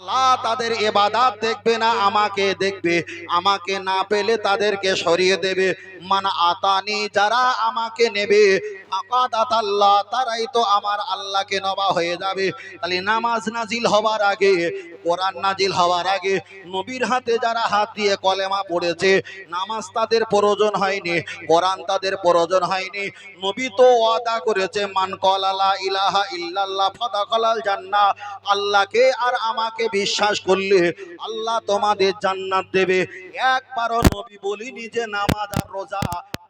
আল্লাহ তাদের ইবাদত দেখবে না, আমাকে দেখবে। আমাকে না পেলে তাদেরকে সরিয়ে দেবে। মান আতানি, যারা আমাকে নেবে, ফাকাদ আতাল্লাহ, তারাই তো আমার আল্লাহকে নেওয়া হয়ে যাবে। তাহলে নামাজ নাজিল হওয়ার আগে, কোরআন নাজিল হওয়ার আগে নবীর হাতে যারা হাত দিয়ে কলেমা পড়েছে, নামাজ তাদের প্রয়োজন হয়নি, কোরআন তাদের প্রয়োজন হয়নি। নবী তো ওয়াদা করেছে, মান ক্বালা লা ইলাহা ইল্লাল্লাহ ফাদাখালাল জান্নাহ, আল্লাহকে আর আমাকে বিশ্বাস করলে আল্লাহ তোমাদের জান্নাত দেবে। একবারও নবী বলিনি যে নামাজ আর রোজা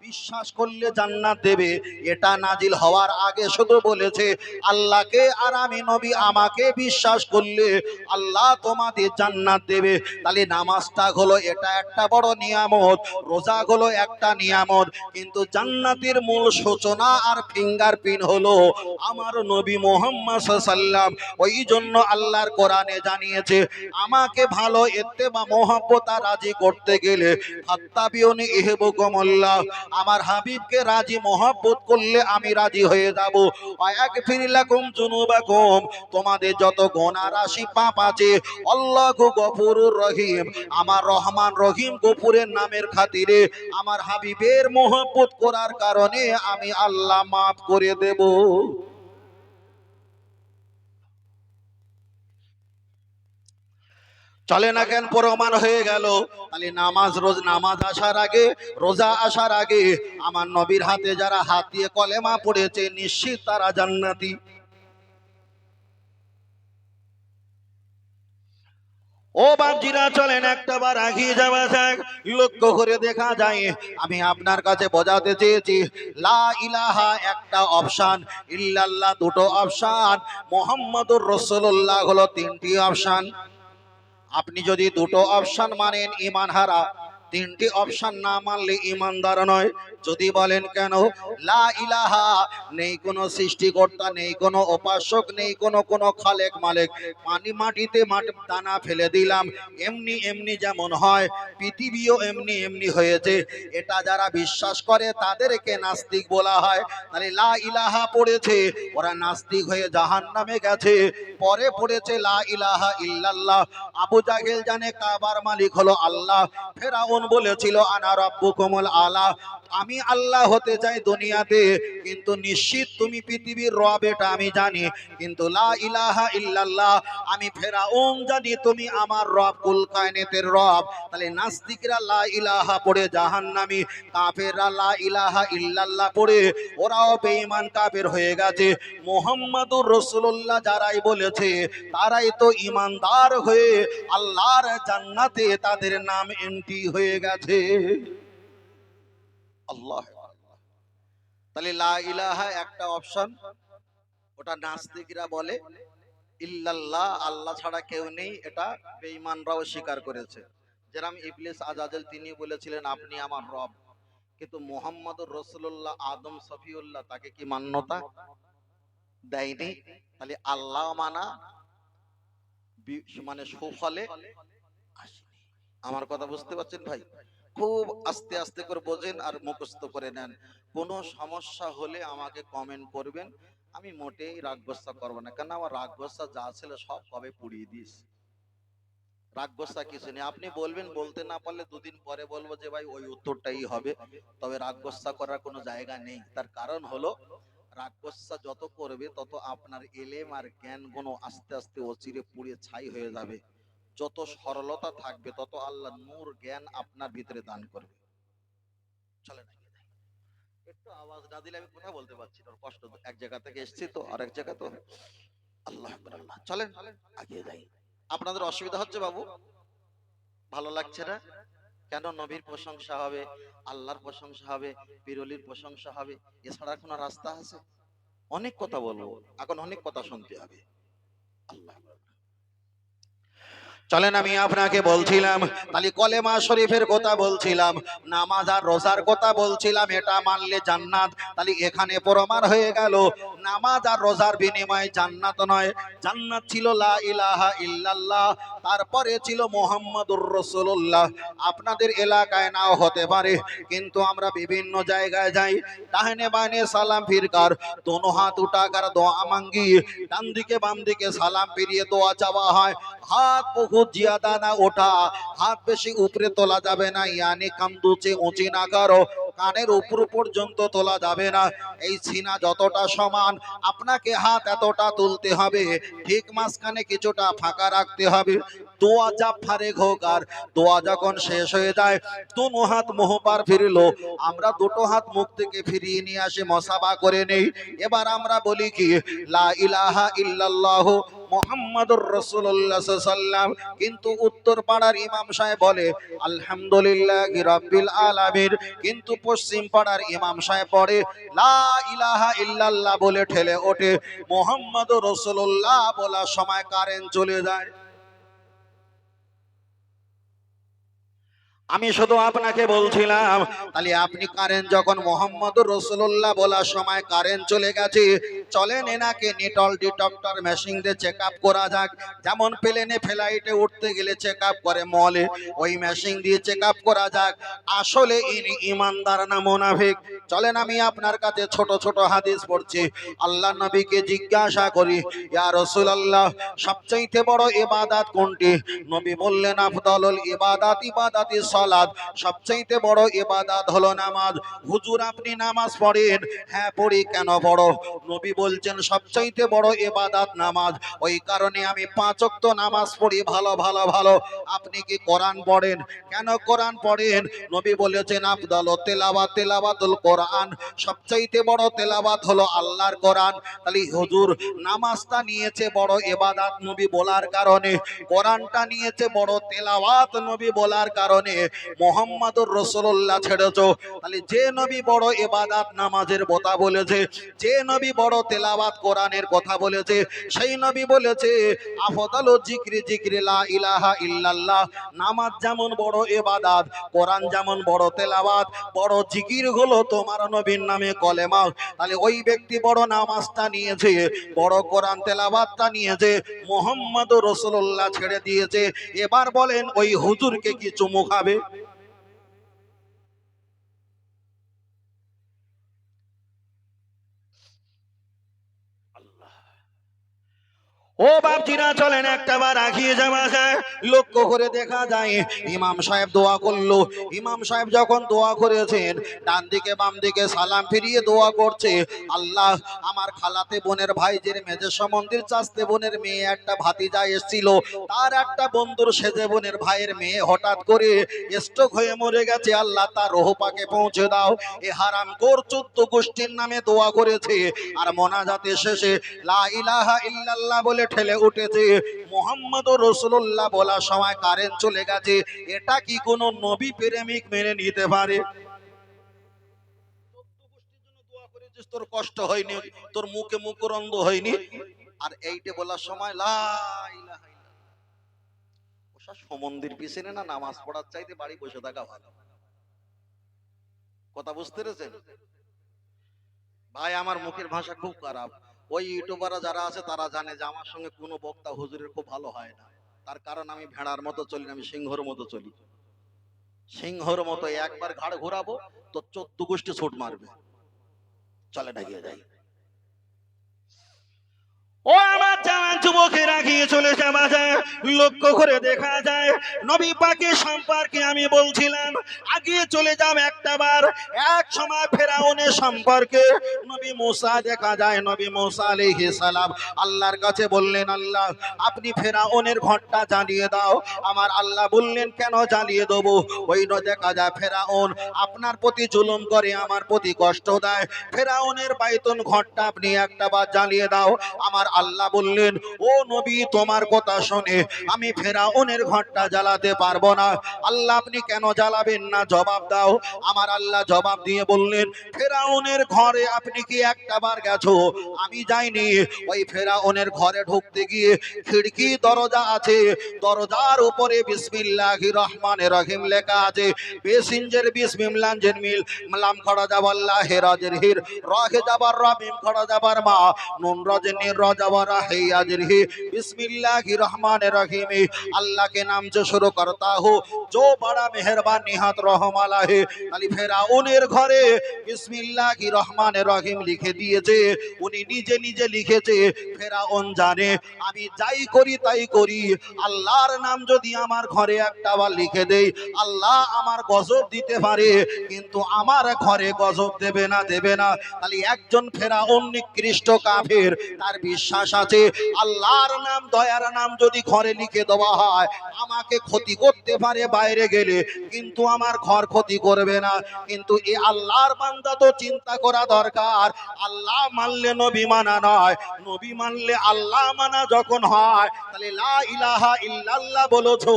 বিশ্বাস করলে জান্নাত দেবে। এটা নাজিল হওয়ার আগে শুধু বলেছে, আল্লাহকে আর আমি নবী আমাকে বিশ্বাস করলে আল্লাহ তোমাদের জান্নাত দেবে। তাহলে নামাজটা হলো এটা একটা বড় নিয়ামত, রোজা হলো একটা নিয়ামত, কিন্তু জান্নাতের মূল সূচনা আর ফিঙ্গারপ্রিন্ট হলো আমার নবী মুহাম্মদ সাল্লাল্লাহু আলাইহি ওয়াসাল্লাম। ওই জন্য আল্লাহর কোরআনে জানিয়েছে, আমাকে ভালো ইত্তেবা মহব্বত রাজি করতে গেলে ফাত্তাবিউনি ইহবুকুমুল্লাহ, আমার হাবিবকে রাজি মহব্বত করলে আমি রাজি হয়ে যাব। ওয়াগফির লাকুম যুনুবাকুম, তোমাদের যত গুনাহ রাশি পাপ আছে, আল্লাহু গফুরুর রহিম, আমার রহমান রহিম গফুরের নামের খাতিরে আমার হাবিবের মহব্বত করার কারণে আমি আল্লাহ মাফ করে দেব। চলে না কেন? প্রমাণ হয়ে গেল। তাহলে নামাজ, রোজ নামাজ আসার আগে, রোজা আসার আগে আমার নবীর হাতে যারা হাত দিয়ে কলেমা পড়েছে, নিশ্চিত তারা জান্নাতি। ও বাপজিরা, চলেন একটাবার আগিয়ে যাওয়া যাক। লক্ষ্য করে দেখা যায়, আমি আপনার কাছে বোঝাতে চেয়েছি, লা ইলাহা একটা অপশন, ইল্লাল্লাহ দুটো অপশন, মুহাম্মাদুর রাসূলুল্লাহ হলো তিনটি অপশন। আপনি যদি দুটো অপশন মানেন ঈমান হারা, তিনটি অপশন না মানলে ঈমানদার নয়। যদি বলেন কেন? লা ইলাহা, নেই কোনো সৃষ্টিকর্তা, নেই কোনো উপাসক, নেই কোনো খালেক মালিক, পানি মাটিতে দানা ফেলে দিলাম, এমনি এমনি যেমন হয় পৃথিবীও এমনি এমনি হয়েছে, এটা যারা বিশ্বাস করে তাদেরকে নাস্তিক বলা হয়। তাহলে লা ইলাহা পড়েছে, ওরা নাস্তিক হয়ে জাহান্নামে গেছে। পরে পড়েছে লা ইলাহা ইল্লাল্লাহ। আবু জাহেল জানে কাবার মালিক হলো আল্লাহ, ফেরাউন বলেছিল আনা রাব্বুকুমুল আলা, আমি আল্লাহ হতে চাই দুনিয়াতে, কিন্তু নিশ্চিত তুমি পৃথিবীর রব এটা আমি জানি, কিন্তু লা ইলাহা ইল্লাল্লাহ, আমি ফেরাউন জানি তুমি আমার রব, কুল কায়নাতের রব। তাহলে নাস্তিকরা লা ইলাহা পড়ে জাহান্নামী, কাফেররা লা ইলাহা ইল্লাল্লাহ পড়ে ওরাও বেঈমান কাফের হয়ে গেছে। মুহাম্মাদুর রাসূলুল্লাহ যারাই বলেছে, তারাই তো ঈমানদার হয়ে আল্লাহর জান্নাতে তাদের নাম এন্ট্রি হয়ে গেছে। আল্লাহ। তাহলে লা ইলাহা একটা অপশন, ওটা নাস্তিকরা বলে। ইল্লাল্লাহ, আল্লাহ ছাড়া কেউ নেই, এটা বেঈমানরাও স্বীকার করেছে। যেরকম ইবলিস আজাজেল তিনি বলেছিলেন আপনি আমার রব, কিন্তু মুহাম্মাদুর রাসূলুল্লাহ আদম সফিউল্লাহ তাকে কি মান্যতা দেয়নি? তাহলে আল্লাহ মানা মানে সুফলে আসেনি। আমার কথা বুঝতে পারছেন ভাই? খুব আস্তে আস্তে করে বোঝেন আর মুখস্থ করে নেন। কোনো সমস্যা হলে আমাকে কমেন্ট করবেন, আমি মোটেই রাগ গোসা করবো না, কেন আমার রাগ গোসা যা ছিল সব কবে পুড়িয়ে দিস। রাগ গোসা কিছু নেই, আপনি বলবেন, বলতে না পারলে দুদিন পরে বলবো যে ভাই ওই উত্তরটাই হবে, তবে রাগ গোসা করার কোনো জায়গা নেই। তার কারণ হলো, রাগ গোসা যত করবে তত আপনার এলেম আর জ্ঞান গুণ আস্তে আস্তে অচিরে পুড়ে ছাই হয়ে যাবে। যত সরলতা থাকবে তত আল্লাহ নূর জ্ঞান আপনার ভিতরে দান করবে। চলে না, একটু আওয়াজ না দিলে আমি কথা বলতে পারছি না, কষ্ট, এক জায়গা থেকে এসেছি তো আরেক জায়গা তো। আল্লাহ আকবার, আল্লাহ। চলেন আগিয়ে যাই। আপনাদের অসুবিধা হচ্ছে বাবু? ভালো লাগছে না কেন? নবীর প্রশংসা হবে, আল্লাহর প্রশংসা হবে, পীরলির প্রশংসা হবে, এছাড়া কোনো রাস্তা আছে? অনেক কথা বলবো এখন, অনেক কথা শুনতে হবে। আল্লাহ। চলেন আমি আপনাকে বলছিলাম, তাহলে কলেমা শরীফের কথা বলছিলাম, নামাজ আর রোজার কথা বলছিলাম, এটা মানলে জান্নাত। তাহলে এখানে প্রমাণ হয়ে গেল নামাজ আর রোজার বিনিময়ে জান্নাত নয়, জান্নাত ছিল লা ইলাহা ইল্লাল্লাহ, তারপরে ছিল মুহাম্মাদুর রাসূলুল্লাহ। আপনাদের এলাকায় নাও হতে পারে, কিন্তু আমরা বিভিন্ন জায়গায় যাই, ডানে বামে সালাম ফিরকার, দোনো হাত উঠাকার দোয়া মাঙ্গি, ডান দিকে বাম দিকে সালাম ফিরিয়ে দোয়া চাওয়া হয়। হাত বহুত জিয়াদা না ওঠা, হাত বেশি উপরে তোলা যাবে না, ইয়ানি কামদুচে উঁচি না করো, কানের উপর পর্যন্ত তোলা যাবে না। এই সিনা যতটা সমান আপনাকে হাত এতটা তুলতে হবে, ঠিক মাঝখানে কিছুটা ফাঁকা রাখতে হবে। দোয়া যা ফারেক হোক, আর দোয়া যখন শেষ হয়ে যায় দুনো হাত মুহ পার ফিরলো, আমরা দুটো হাত মুখ থেকে ফিরিয়ে নিয়ে আসে মসাবা করে নেই। এবার আমরা বলি কি লা ইলাহা ইল্লাল্লাহু মুহাম্মাদুর রাসূলুল্লাহ সাল্লাল্লাহু, কিন্তু উত্তর পাড়ার ইমাম সাহেব বলে আলহামদুলিল্লাহি রাব্বিল আলামিন, কিন্তু পশ্চিম পাড়ার ইমাম সাহেব পড়ে লা ইলাহা ইল্লাল্লাহ বলে ঠেলে ওঠে। মুহাম্মাদুর রাসূলুল্লাহ বলার সময় কারেন্ট চলে যায়। আমি শুধু আপনাকে বলছিলাম, তাহলে আপনি কারেন্ট যখন মোহাম্মদুর রাসূলুল্লাহ বলার সময় কারেন্ট চলে গেছে, চলেন এনাকে নিটল ডিটেক্টর মেশিন দিয়ে চেক আপ করা যাক। যেমন প্লেনে ফ্লাইটে উঠতে গেলে চেক আপ করে মলে, ওই মেশিন দিয়ে চেক আপ করা যাক আসলে ইনি ইমানদার না মুনাফিক। চলেন আমি আপনার কাছে ছোট ছোট হাদিস পড়ছি। আল্লাহ নবীকে জিজ্ঞাসা করি, ইয়া রাসূলুল্লাহ সবচেয়ে বড় ইবাদত কোনটি? নবী বললেন আফদালুল ইবাদাত ইবাদাতি সালাত, সবচেয়ে বড় ইবাদত হলো নামাজ। হুজুর আপনি নামাজ পড়েন? হ্যাঁ পড়ি। কেন পড়ো? নবী বলছেন সবচেয়ে বড় ইবাদত নামাজ, ওই কারণে আমি 5 ওয়াক্ত নামাজ পড়ি। ভালো ভালো ভালো। আপনি কি কোরআন পড়েন? কেন কোরআন পড়েন? নবী বলেছেন আফদালু তিলাওয়াত তিলাওয়াতুল কোরআন, সবচেয়ে বড় তেলাওয়াত হলো আল্লাহর কোরআন। তাহলে হুজুর নামাজটা নিয়েছে বড় ইবাদত নবী বলার কারণে, কোরআনটা নিয়েছে বড় তেলাওয়াত নবী বলার কারণে মুহাম্মাদুর রাসূলুল্লাহ ছেড়েছো। তাহলে যে নবী বড় ইবাদত নামাজের কথা বলেছে, যে নবী বড় তেলাওয়াত কোরআনের কথা বলেছে, সেই নবী বলেছে আফদালু জিকরি জিকরি লা ইলাহা ইল্লাল্লাহ। নামাজ যেমন বড় ইবাদত, কোরআন যেমন বড় তেলাওয়াত, বড় জিকির হলো তোমার নবীর নামে কলেমা। তাহলে ওই ব্যক্তি বড় নামাজটা নিয়েছে, বড় কোরআন তেলাওয়াতটা নিয়েছে, মুহাম্মাদুর রাসূলুল্লাহ ছেড়ে দিয়েছে। এবার বলেন ওই হুজুরকে কি চুমু খাবে? ও বাপজিরা চলেন একটাবার আগিয়ে যাওয়া যায়। লক্ষ্য করে দেখা যায় ইমাম সাহেব দোয়া করলো। ইমাম সাহেব যখন দোয়া করেছেন, ডান দিকে বাম দিকে সালাম ফিরিয়ে দোয়া করছে, আল্লাহ আমার খালাতে বোনের ভাইজের মেজে সম্বন্ধীর চাচতে বোনের মেয়ে একটা ভাতিজা এসেছিল, তার একটা বন্ধুর সেজে বোনের ভাইয়ের মেয়ে হঠাৎ করে স্ট্রোক হয়ে মরে গেছে, আল্লাহ তার রূহ পাকে পৌঁছে দাও। এ হারামখোর 14 গোষ্ঠীর নামে দোয়া করেছে, আর মোনাজাতে শেষে লা ইলাহা ইল্লাল্লাহ বলে ঠেলে উঠেছে। মুহাম্মাদুর রাসূলুল্লাহ বলার সময় কারেন্ট চলে গেছে। এটা কি কোন নবী প্রেমিক মেনে নিতে পারে? তোর কষ্ট হয়নি, তোর মুখে মুখরন্ধ হয়নি, আর এইটা বলার সময় লা ইলাহা ইল্লাল্লাহ। ওসব সমন্দির পিছনে না নামাজ পড়ার চাইতে বাড়ি বসে থাকা ভালো। কথা বুঝতে পেরেছেন ভাই? আমার মুখের ভাষা খুব খারাপ। ওই ইউটিউবাররা যারা আছে তারা জানে যে আমার সঙ্গে কোনো বক্তা হুজুরের খুব ভালো হয় না। তার কারণ আমি ভেড়ার মতো চলি না, আমি সিংহর মতো চলি। সিংহর মতো একবার ঘাড় ঘোরাবো তো 14 গোষ্ঠী ছুট মারবে। চলে ঢাকিয়ে যাই। ও আমার জান যুবকেরা গিয়ে চলে যাওয়া যায়। লক্ষ্য করে দেখা যায় নবী পাকের সম্পর্কে আমি বলছিলাম, আগিয়ে চলে যাও একটাবার। এক সময় ফেরাউনের সম্পর্কে নবী মুসা দেখা যায়। নবী মুসা আলাইহিস সালাম আল্লাহর কাছে বললেন, আল্লাহ আপনি ফেরাউনের ঘরটা জ্বালিয়ে দাও। আমার আল্লাহ বললেন, কেন জ্বালিয়ে দেবো? ওই দেখা যায় ফেরাউন আপনার প্রতি জুলুম করে, আমার প্রতি কষ্ট দেয়। ফেরাউনের বাইতুল ঘরটা আপনি একটাবার জ্বালিয়ে দাও। আমার আল্লাহ বললেন, ও নবী, তোমার কথা শুনে আমি ফেরাউনের ঘরটা জ্বালাতে পারবো না। আল্লাহ, আপনি কেন জ্বালাবেন না, জবাব দাও। আমার আল্লাহ জবাব দিয়ে বললেন, ফেরাউনের ঘরে আপনি কি একটা বার গেছো? আমি যাইনি। ওই ফেরাউনের ঘরে ঢুকতে গিয়ে খিড়কি দরজা আছে, দরজার উপরে বিসমিল্লাহির রহমানির রহিম লেখা আছে। বেসিনজের বিসমিল্লাহ মিল লাম খড়া জাবাল্লাহ হেরাজের হির রহে যাবার রবিম খড়া যাবার মা নুন রজনী রজাবার হেয়াজের হি बिस्मिल्लाहिर रहमानिर रहीम। अल्लाह के नाम से शुरू करता हो जो बड़ा मेहरबान निहात रहम वाला है। তাহলে ফেরাউনের ঘরে বিসমিল্লাহির রহমানির রহিম লিখে দিয়েছে, উনি নিজে নিজে লিখেছে। ফেরাউন জানে আমি যাই করি তাই করি, আল্লাহর নাম যদি আমার ঘরে একটা বার লিখে দেই, আল্লাহ আমার গজব দিতে পারে, কিন্তু আমার ঘরে গজব দেবে না, দেবে না। তাহলে একজন ফেরাউন নিকৃষ্ট কাফের, তার বিশ্বাস আছে আল্লাহর নাম, দয়ার নাম যদি ঘরে লিখে দেওয়া হয়, আমাকে ক্ষতি করতে পারে বাইরে গেলে, কিন্তু আমার ঘর ক্ষতি করবে না। কিন্তু এই আল্লাহর বান্দা তো চিন্তা করা দরকার, আল্লাহ মানলে নবী মানা নয়, নবী মানলে আল্লাহ মানা যখন হয়, তাহলে লা ইলাহা ইল্লাল্লাহ বলেছো,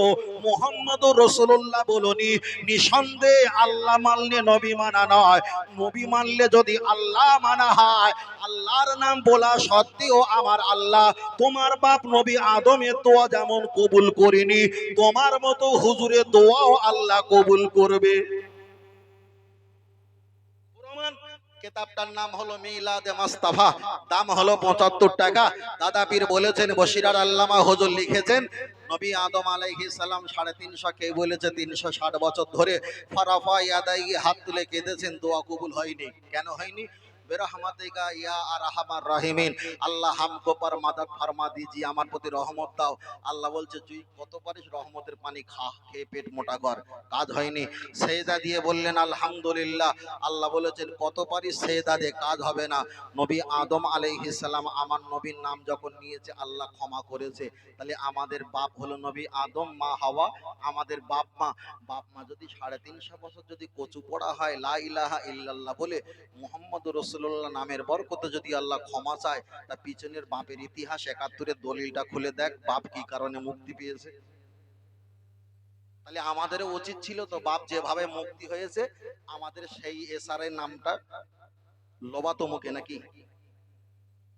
মুহাম্মাদুর রাসূলুল্লাহ বলনি, নিঃসন্দেহে আল্লাহ মানলে নবী মানা নয়। নবী মানলে যদি আল্লাহ মানা হয়, আল্লাহর নাম বলা সত্ত্বেও আমার আল্লাহ তোমার বাপ নবী আদমের দোয়া যেমন কবুল করিনি, তোমার মতো হুজুরের দোয়াও আল্লাহ কবুল করবে। কিতাবটার নাম হলো মিলাদে মুস্তাফা, দাম হলো 75 টাকা। দাদা পীর বলেছেন, বশিরার আল্লামা হুজুর লিখেছেন, নবী আদম আলাইহিস সালাম 350, কে বলেছে 360 বছর ধরে ফারাফা ইয়াদাই, হাত তুলে কেঁদেছেন, দোয়া কবুল হয়নি। কেন হয়নি? বেরহমাতিকা ইয়া আরহামার রাহিমিন, আল্লাহ হামকো পর মাদদ ফরমা দিজি, আমার প্রতি রহমত দাও। আল্লাহ বলছে তুই কত পারিস রহমতের পানি খা, খেয়ে পেট মোটা কর। কাজ হয়নি, সেজদা দিয়ে বললেন আলহামদুলিল্লাহ। আল্লাহ বলেছেন কত পারিস সেজদা দে, কাজ হবে না। নবী আদম আলাইহিস সালাম আমার নবীর নাম যখন নিয়েছে, আল্লাহ ক্ষমা করেছে। তাহলে আমাদের বাপ হলো নবী আদম, মা হাওয়া আমাদের বাপ মা। বাপ মা যদি 350 বছর যদি কচু পড়া হয়, লা ইলাহা ইল্লাল্লাহ বলে মুহাম্মদুর রাসূলুল্লাহ নামের বরকতে যদি আল্লাহ ক্ষমা চায়, তা পিছনের বাপের ইতিহাস 71-এর দলিলটা খুলে দেখ, বাপ কি কারণে মুক্তি পেয়েছে। তাহলে আমাদের উচিত ছিল তো, বাপ যেভাবে মুক্তি হয়েছে, আমাদের সেই এসআরের নামটা লোবাতো মুখে নাকি।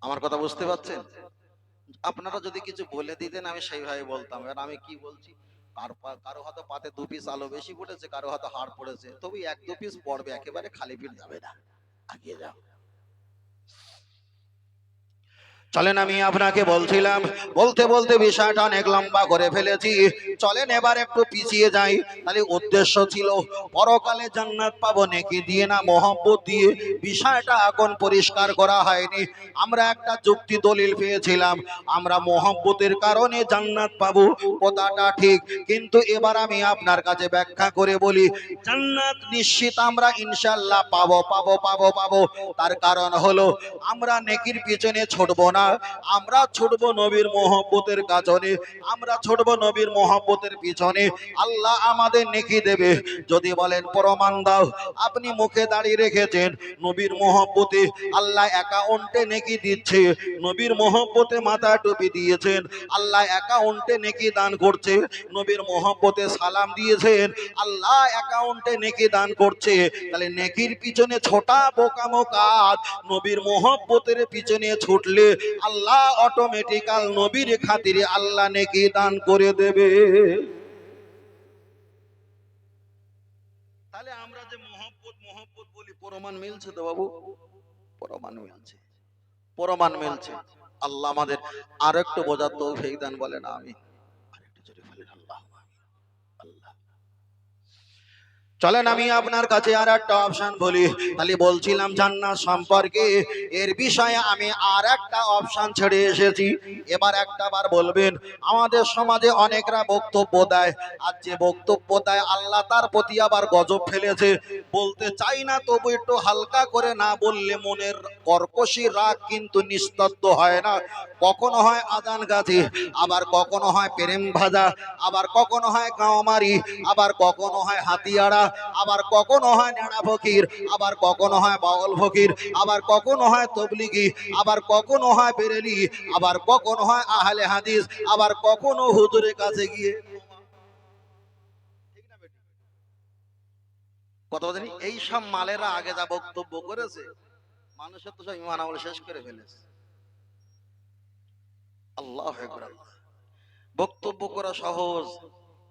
আমার কথা বুঝতে পারছেন? আপনারা যদি কিছু বলে দিতেন আমি সেইভাবে বলতাম। আর আমি কি বলছি, কারো হয়তো পাতে 2 পিস আলো বেশি পড়েছে, কারো হয়তো হাড় পড়েছে, তবে 1-2 পিস পড়বে, একেবারে খালি পেট যাবে না। আগিয়ে যাও। চলেন, আমি আপনাকে বলছিলাম, বলতে বলতে বিষয়টা অনেক লম্বা করে ফেলেছি, চলেন এবার একটু পিছিয়ে যাই। তাহলে উদ্দেশ্য ছিল পরকালে জান্নাত পাবো নেকি দিয়ে না মহব্বত দিয়ে, বিষয়টা এখন পরিষ্কার করা হয়নি। আমরা একটা যুক্তি দলিল পেয়েছিলাম, আমরা মহব্বতের কারণে জান্নাত পাবো, কথাটা ঠিক। কিন্তু এবার আমি আপনার কাছে ব্যাখ্যা করে বলি, জান্নাত নিশ্চিত আমরা ইনশাআল্লাহ পাবো, পাবো, পাবো, পাবো। তার কারণ হলো আমরা নেকির পিছনে ছুটবো না, আমরা ছুটবো নবীর মহব্বতের কারণে, আমরা ছুটবো নবীর মহব্বতের পিছনে। আল্লাহ আমাদের নেকি দেবে। যদি বলেন প্রমাণ দাও, আপনি মুখে দাঁড়িয়ে রেখেছেন নবীর মহব্বতে আল্লাহ অ্যাকাউন্টে নেকি দিচ্ছে, নবীর মহব্বতে মাথা টুপি দিয়েছেন, আল্লাহ অ্যাকাউন্টে নেকি দান করছে, নবীর মহব্বতে সালাম দিয়েছেন, আল্লাহ অ্যাকাউন্টে নেকি দান করছে। তাহলে নেকির পিছনে ছোটা বোকামো কাজ, নবীর মহব্বতের পিছনে ছুটলে আল্লাহ অটোমেটিক্যাল নবীর খাতিরে আল্লাহ নেকি দান করে দেবে। তাহলে আমরা যে মহব্বত মহব্বত বলি, প্রমাণ মিলছে তো বাবু? প্রমাণ মিলছে, প্রমাণ মিলছে। আল্লাহ আমাদের আর একটু বোঝার তৌফিক দান, বলেন আমি আরেকটু জোরে বলেন আল্লাহ। চলেন আমি আপনার কাছে আর একটা অপশন বলি। তাহলে বলছিলাম জান্নাত সম্পর্কে, এর বিষয়ে আমি আর একটা অপশন ছেড়ে এসেছি। এবার একটা বার বলবেন, আমাদের সমাজে অনেকরা বক্তব্য দেয়, আর যে বক্তব্য দেয় আল্লাহ তার প্রতি আবার গজব ফেলেছে। বলতে চাই না, তবু একটু হালকা করে না বললে মনের কর্কশী রাগ কিন্তু নিস্তব্ধ হয় না। কখনো হয় আজান গাছি, আবার কখনো হয় প্রেম ভাজা, আবার কখনো হয় গাঁওমারি, আবার কখনো হয় হাতিয়াড়া, আবার কখনো হয় নেড়া ফকির, আবার কখনো হয় বাউল ফকির, আবার কখনো হয় তবলিগি, আবার কখনো হয় বেরেলি, আবার কখনো হয় আহলে হাদিস, আবার কখনো হুজুরের কাছে গিয়ে কথা বলেন। এই সব মালেরা আগে যা বক্তব্য করেছে মানুষের তো সব ইমান আমল শেষ করে ফেলেছে। আল্লাহু আকবার। বক্তব্য করা সহজ,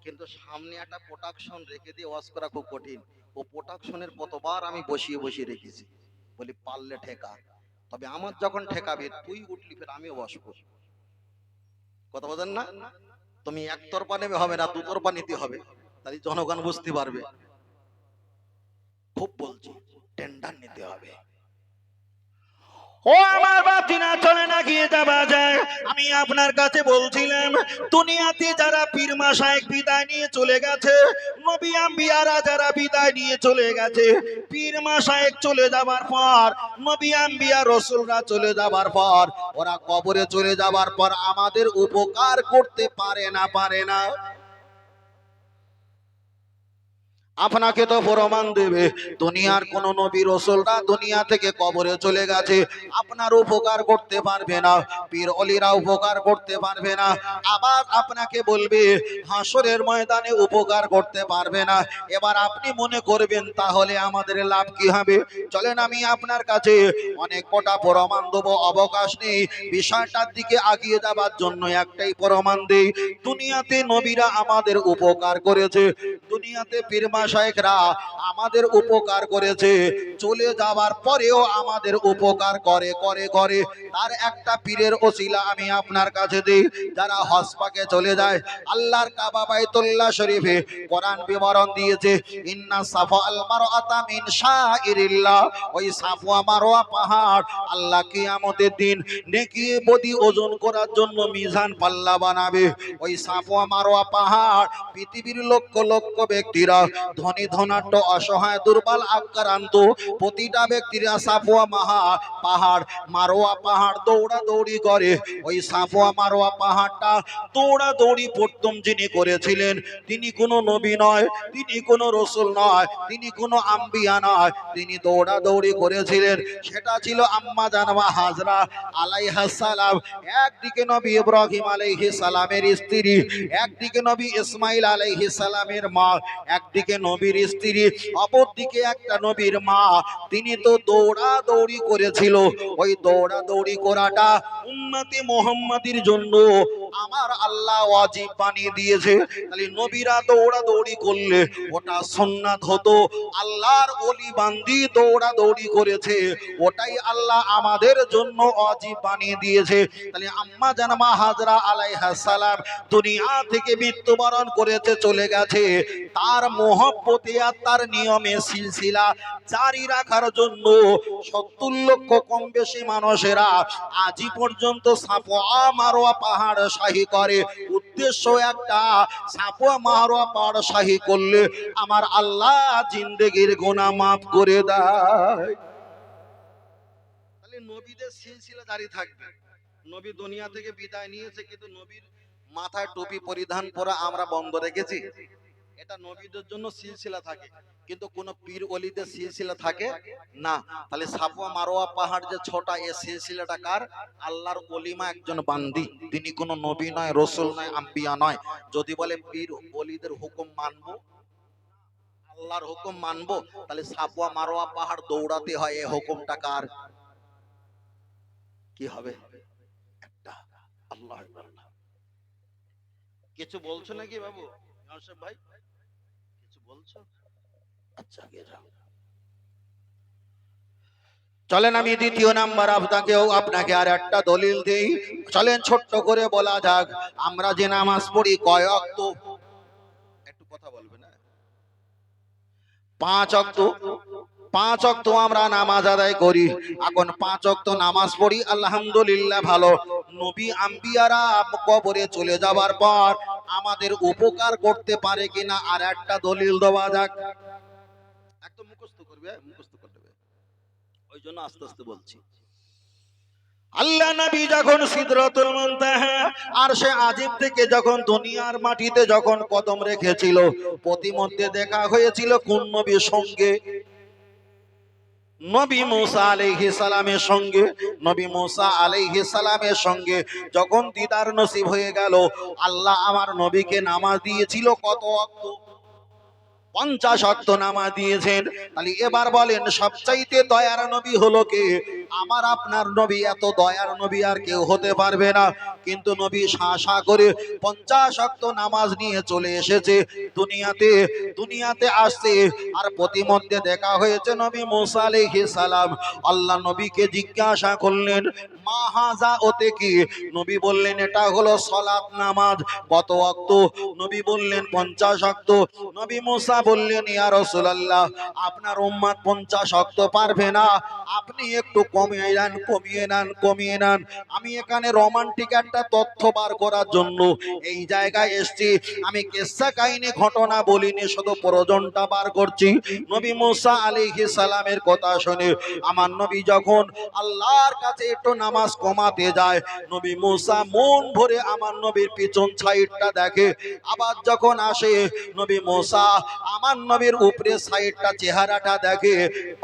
কিন্তু সামনে একটা প্রোডাকশন রেখে দিয়ে ওয়াজ করা খুব কঠিন। ও প্রোডাকশনের কতবার আমি বসিয়ে বসিয়ে রেখেছি, বলি পারলে ঠেকা, তবে আমার যখন ঠেকাবে তুই উঠলি ফের আমিও বসবো। কথা বলেন না, তুমি একতরফা নেবে হবে না, দুতরফা নিতে হবে, তাহলে জনগণ বুঝতে পারবে। খুব বলছি, টেন্ডার নিতে হবে। ও আমার বাতিনা, চলে না গিয়ে যাবা যায়। আমি আপনার কাছে বলছিলাম, দুনিয়াতে যারা পীর মাশায়েখ বিদায় নিয়ে চলে গেছে, নবী আম্বিয়ারা যারা বিদায় নিয়ে চলে গেছে, পীর মাশায়েখ চলে যাবার পর, নবী আম্বিয়া রাসূলরা চলে যাবার পর, ওরা কবরে চলে যাবার পর আমাদের উপকার করতে পারে না, পারে না। আপনাকে তো প্রমাণ দেবে, দুনিয়ার কোন নবী রাসূলরা দুনিয়া থেকে কবরে চলে গেছে, আপনার উপকার করতে পারবে না, পীর ওলিরা উপকার করতে পারবে না। আবার আপনাকে বলবে হাসরের ময়দানে উপকার করতে পারবে না। এবার আপনি মনে করবেন তাহলে আমাদের লাভ কি হবে? চলেন আমি আপনার কাছে অনেক কটা প্রমাণ দেবো, অবকাশ নেই, বিষয়টার দিকে এগিয়ে যাবার জন্য একটাই প্রমাণ দেই। দুনিয়াতে নবীরা আমাদের উপকার করেছে, দুনিয়াতে পীর মাশায়েখরা আমাদের উপকার করেছে, চলে যাবার পরেও আমাদের উপকার করে করে করে। তার একটা পীরের ওসিলা আমি আপনার কাছে দিই। যারা হজ পাকে চলে যায়, আল্লাহর কাবা বাইতুল্লাহ শরীফে কোরআন বিবরণ দিয়েছে, ইন্না সাফা আল মারওয়াতা মিন শাইরিল্লাহ, ওই সাফা মারওয়া পাহাড় আল্লাহ কিয়ামতের দিন নেকি বদি ওজন করার জন্য মিজান পাল্লা বানাবে। ওই সাফা মারওয়া পাহাড় পৃথিবীর লক্ষ লক্ষ ব্যক্তিরা, ধনী ধনাঢ্য অসহায় দুর্বল আক্রান্ত প্রতিটা ব্যক্তিরা সাফওয়া পাহাড় মারওয়া পাহাড় দৌড়া দৌড়ি করে। ওই সাফওয়া মারওয়া পাহাড়টা দৌড়া দৌড়ি প্রথম যিনি করেছিলেন, তিনি কোনো নবী নয়, তিনি কোনো রাসূল নয়, তিনি কোনো আম্বিয়া নয়, তিনি দৌড়া দৌড়ি করেছিলেন। সেটা ছিল আম্মা জানমা হাজরা আলাইহিস সালাম। একদিকে নবী ইব্রাহিম আলাইহিস সালামের স্ত্রী, একদিকে নবী ইসমাইল আলাইহিস সালামের মা, একদিকে নবীর স্ত্রী, অপরদিকে একটা নবীর মা। তিনি তো দৌড়া দৌড়ি করেছিল। ওই দৌড়া দৌড়ি করাটা উম্মতে মুহাম্মাদির জন্য আমার আল্লাহ ওয়াজিব বানিয়ে দিয়েছে। তাহলে নবীরা দৌড়া দৌড়ি করলে ওটা সুন্নাত হতো, আল্লাহর ওলি বান্দি দৌড়া দৌড়ি করেছে, ওটাই আল্লাহ আমাদের জন্য ওয়াজিব বানিয়ে দিয়েছে। তাহলে আম্মা জানমা হাজরা আলাইহিস সালাম দুনিয়া থেকে মৃত্যুবরণ করেছে, চলে গেছে। তার মহব্বতে আর তার নিয়মে সিলসিলা জারি রাখার জন্য 70 লক্ষ কম বেশি মানুষেরা আজই পর্যন্ত সাফওয়া মারওয়া পাহাড় শাহী করে। উদ্দেশ্য একটা, সাফওয়া মারওয়া পাহাড় শাহী করলে আমার আল্লাহ জিন্দেগির গুনাহ মাফ করে দেয়। তাহলে নবীদের সিলসিলা জারি থাকবে। নবী দুনিয়া থেকে বিদায় নিয়েছে, কিন্তু নবীর মাথায় টুপি পরিধান করা আমরা বন্ধ রেখেছি। এটা নবীদের জন্য সিলসিলা থাকে, কিন্তু কোন পীর ওলিদের সিলসিলা থাকে না। তাহলে সাফওয়া মারওয়া পাহাড় যে ছোটা, এই সিলসিলাটা কার? আল্লাহর ওলিমা একজন বান্দি, তিনি কোনো নবী নয়, রাসূল নয়, আম্বিয়া নয়। যদি বলে পীর ওলিদের হুকুম মানবো, আল্লাহর হুকুম মানবো, তাহলে সাফওয়া মারওয়া পাহাড় দৌড়াতে হয়, এই হুকুমটা কার? কি হবে? একটা আল্লাহ। কিছু বলছো নাকি বাবু নওশাদ ভাই? কিছু বলছো? আচ্ছা আগে যাও। চলেন আমি দ্বিতীয় নাম্বার আপনাকে আর একটা দলিল দেই। চলেন ছোট্ট করে বলা যাক, আমরা যে নামাজ পড়ি কয় ওয়াক্ত? একটু কথা বলবে না? 5 ওয়াক্ত। 5 ওয়াক্ত আমরা নামাজ আদায় করি। এখন 5 ওয়াক্ত নামাজ পড়ি, আলহামদুলিল্লাহ ভালো। নবী আম্বিয়ারা কবরে চলে যাবার পর আমাদের উপকার করতে পারে কিনা আর একটা দলিল দেওয়া যাক। একদম মুখস্থ করবে, মুখস্থ করতে হবে, ওই জন্য আস্তে আস্তে বলছি। আল্লাহ নবী যখন সিদরাতুল মুনতাহা আরশে আজিম থেকে যখন দুনিয়ার মাটিতে যখন কদম রেখেছিল, প্রতিমধ্যে দেখা হয়েছিল কোন নবীর সঙ্গে? নবী মুসা আলাইহিস সালামের সঙ্গে। নবী মুসা আলাইহিস সালামের সঙ্গে যখন দিদার নসিব হয়ে গেল, আল্লাহ আমার নবীকে নামাজ দিয়েছিল কত ওয়াক্ত? 50 ওয়াক্ত নামাজ দিয়েছেন। তাহলে এবার বলেন সবচাইতে দয়ার নবী হলো কে? আমার আপনার নবী। এত দয়ার নবী আর কেউ হতে পারবে না। কিন্তু নবী শাসা করে 50 ওয়াক্ত নামাজ নিয়ে চলে এসেছে দুনিয়াতে। দুনিয়াতে আসছে আর প্রতিমধ্যে দেখা হয়েছে নবী মুসা আলাইহিস সালাম। আল্লাহ নবীকে জিজ্ঞাসা করলেন, মা হাজা ওতে কি? নবী বললেন এটা হলো সালাত নামাজ। কত ওয়াক্ত? নবী বললেন 50 ওয়াক্ত। নবী মুসা বললেন, ইয়া রাসূলুল্লাহ, আপনার উম্মত 50 ওয়াক্ত পারবে না, আপনি একটু কমিয়ে নেন, কমিয়ে নেন, কমিয়ে নেন। আমি এখানে রোমান্টিক একটা তথ্য বার করার জন্য এই জায়গায় এসেছি। আমি কিসসা কাহিনী ঘটনা বলিনি, শুধু প্রয়োজনটা বার করছি। নবী মুসা আলাইহিস সালামের কথা শুনে আমার নবী যখন আল্লাহর কাছে একটু নামাজ কমাতে যায়, নবী মুসা মন ভরে আমার নবীর পিছন সাইডটা দেখে। আবার যখন আসে নবী মুসা আমার নবীর উপরে সাইডটা চেহারাটা দেখে।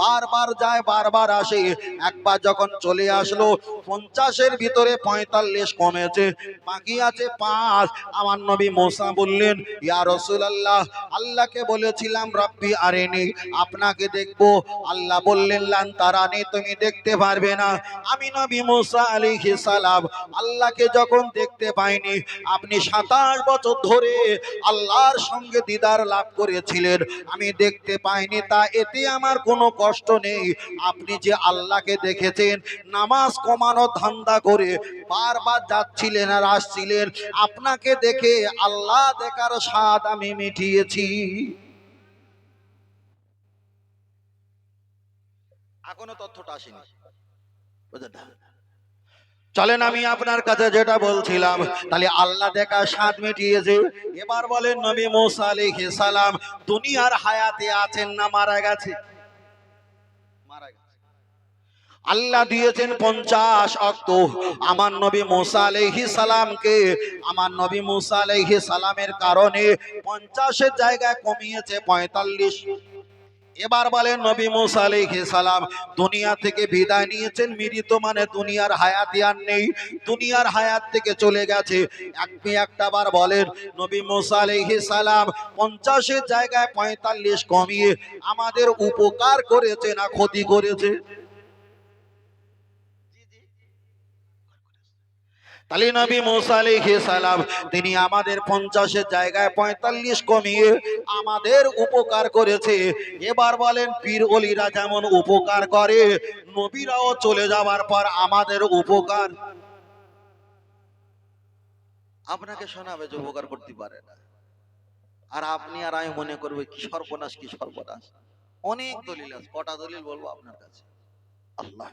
বারবার যায়, বারবার আসে। একবার যখন চলে আসলো, 50-এর ভিতরে 45 কমেছে, বাকি আছে 5। আমার নবী মুসা বললেন, ইয়া রাসূলুল্লাহ, আল্লাহকে বলেছিলাম রব্বি আরিনি, আপনাকে দেখবো। আল্লাহ বললেন লান তারানি, তুমি দেখতে পারবে না। আমি নবী মুসা আলাইহিস সালাম আল্লাহকে যখন দেখতে পাইনি, আপনি 27 বছর ধরে আল্লাহর সঙ্গে দিদার লাভ করেছিলেন, আমি দেখতে পাইনি, তা এতে আমার কোনো কষ্ট নেই। আপনি যে আল্লাহকে দেখেছেন, নামাজ কমানোর ধান্দা করে বারবার যাচ্ছিলেন আর আসছিলেন, আপনাকে দেখে আল্লাহ দেখার স্বাদ আমি মিটিয়েছি। এখনো তথ্যটা আসেনি, বুঝলেন? চলেন আমি আপনার কাছে যেটা বলছিলাম, তাহলে আল্লাহ দেখা স্বাদ মিটিয়েছে। এবার বলেন নবী মুসা আলাইহিস সালাম দুনিয়ার হায়াতে আছেন না মারা গেছে? মারা গেছে। আল্লাহ দিয়েছেন 50 ওয়াক্ত। আমার নবী মুসা আলাইহিস সালামকে, আমার নবী মুসা আলাইহিস সালামের কারণে 50-এর জায়গায় কমিয়েছে 45। এবার বলেন নবী মুসা আলাইহিস সালাম দুনিয়া থেকে বিদায় নিয়েছেন, মৃত মানে দুনিয়ার হায়াতে আর নেই, দুনিয়ার হায়াত থেকে চলে গেছে। আপনি একটা বার বলেন নবী মুসা আলাইহিস সালাম 50-এর জায়গায় 45 কমিয়ে আমাদের উপকার করেছে না ক্ষতি করেছে? তাহলে নবী মুসা আলাইহিস সালাম তিনি আমাদের 50-এর জায়গায় 45 কমিয়ে আমাদের উপকার করেছে। এবার বলেন পীর ওলিরা যেমন উপকার করে, নবীরাও চলে যাওয়ার পর আমাদের উপকার আপনাকে শোনাবে যে উপকার করতে পারে না, আর আপনি আর আমি মনে করবে কি সর্বনাশ, কি সর্বনাশ। অনেক দলিল আছে, কটা দলিল বলবো আপনার কাছে। আল্লাহ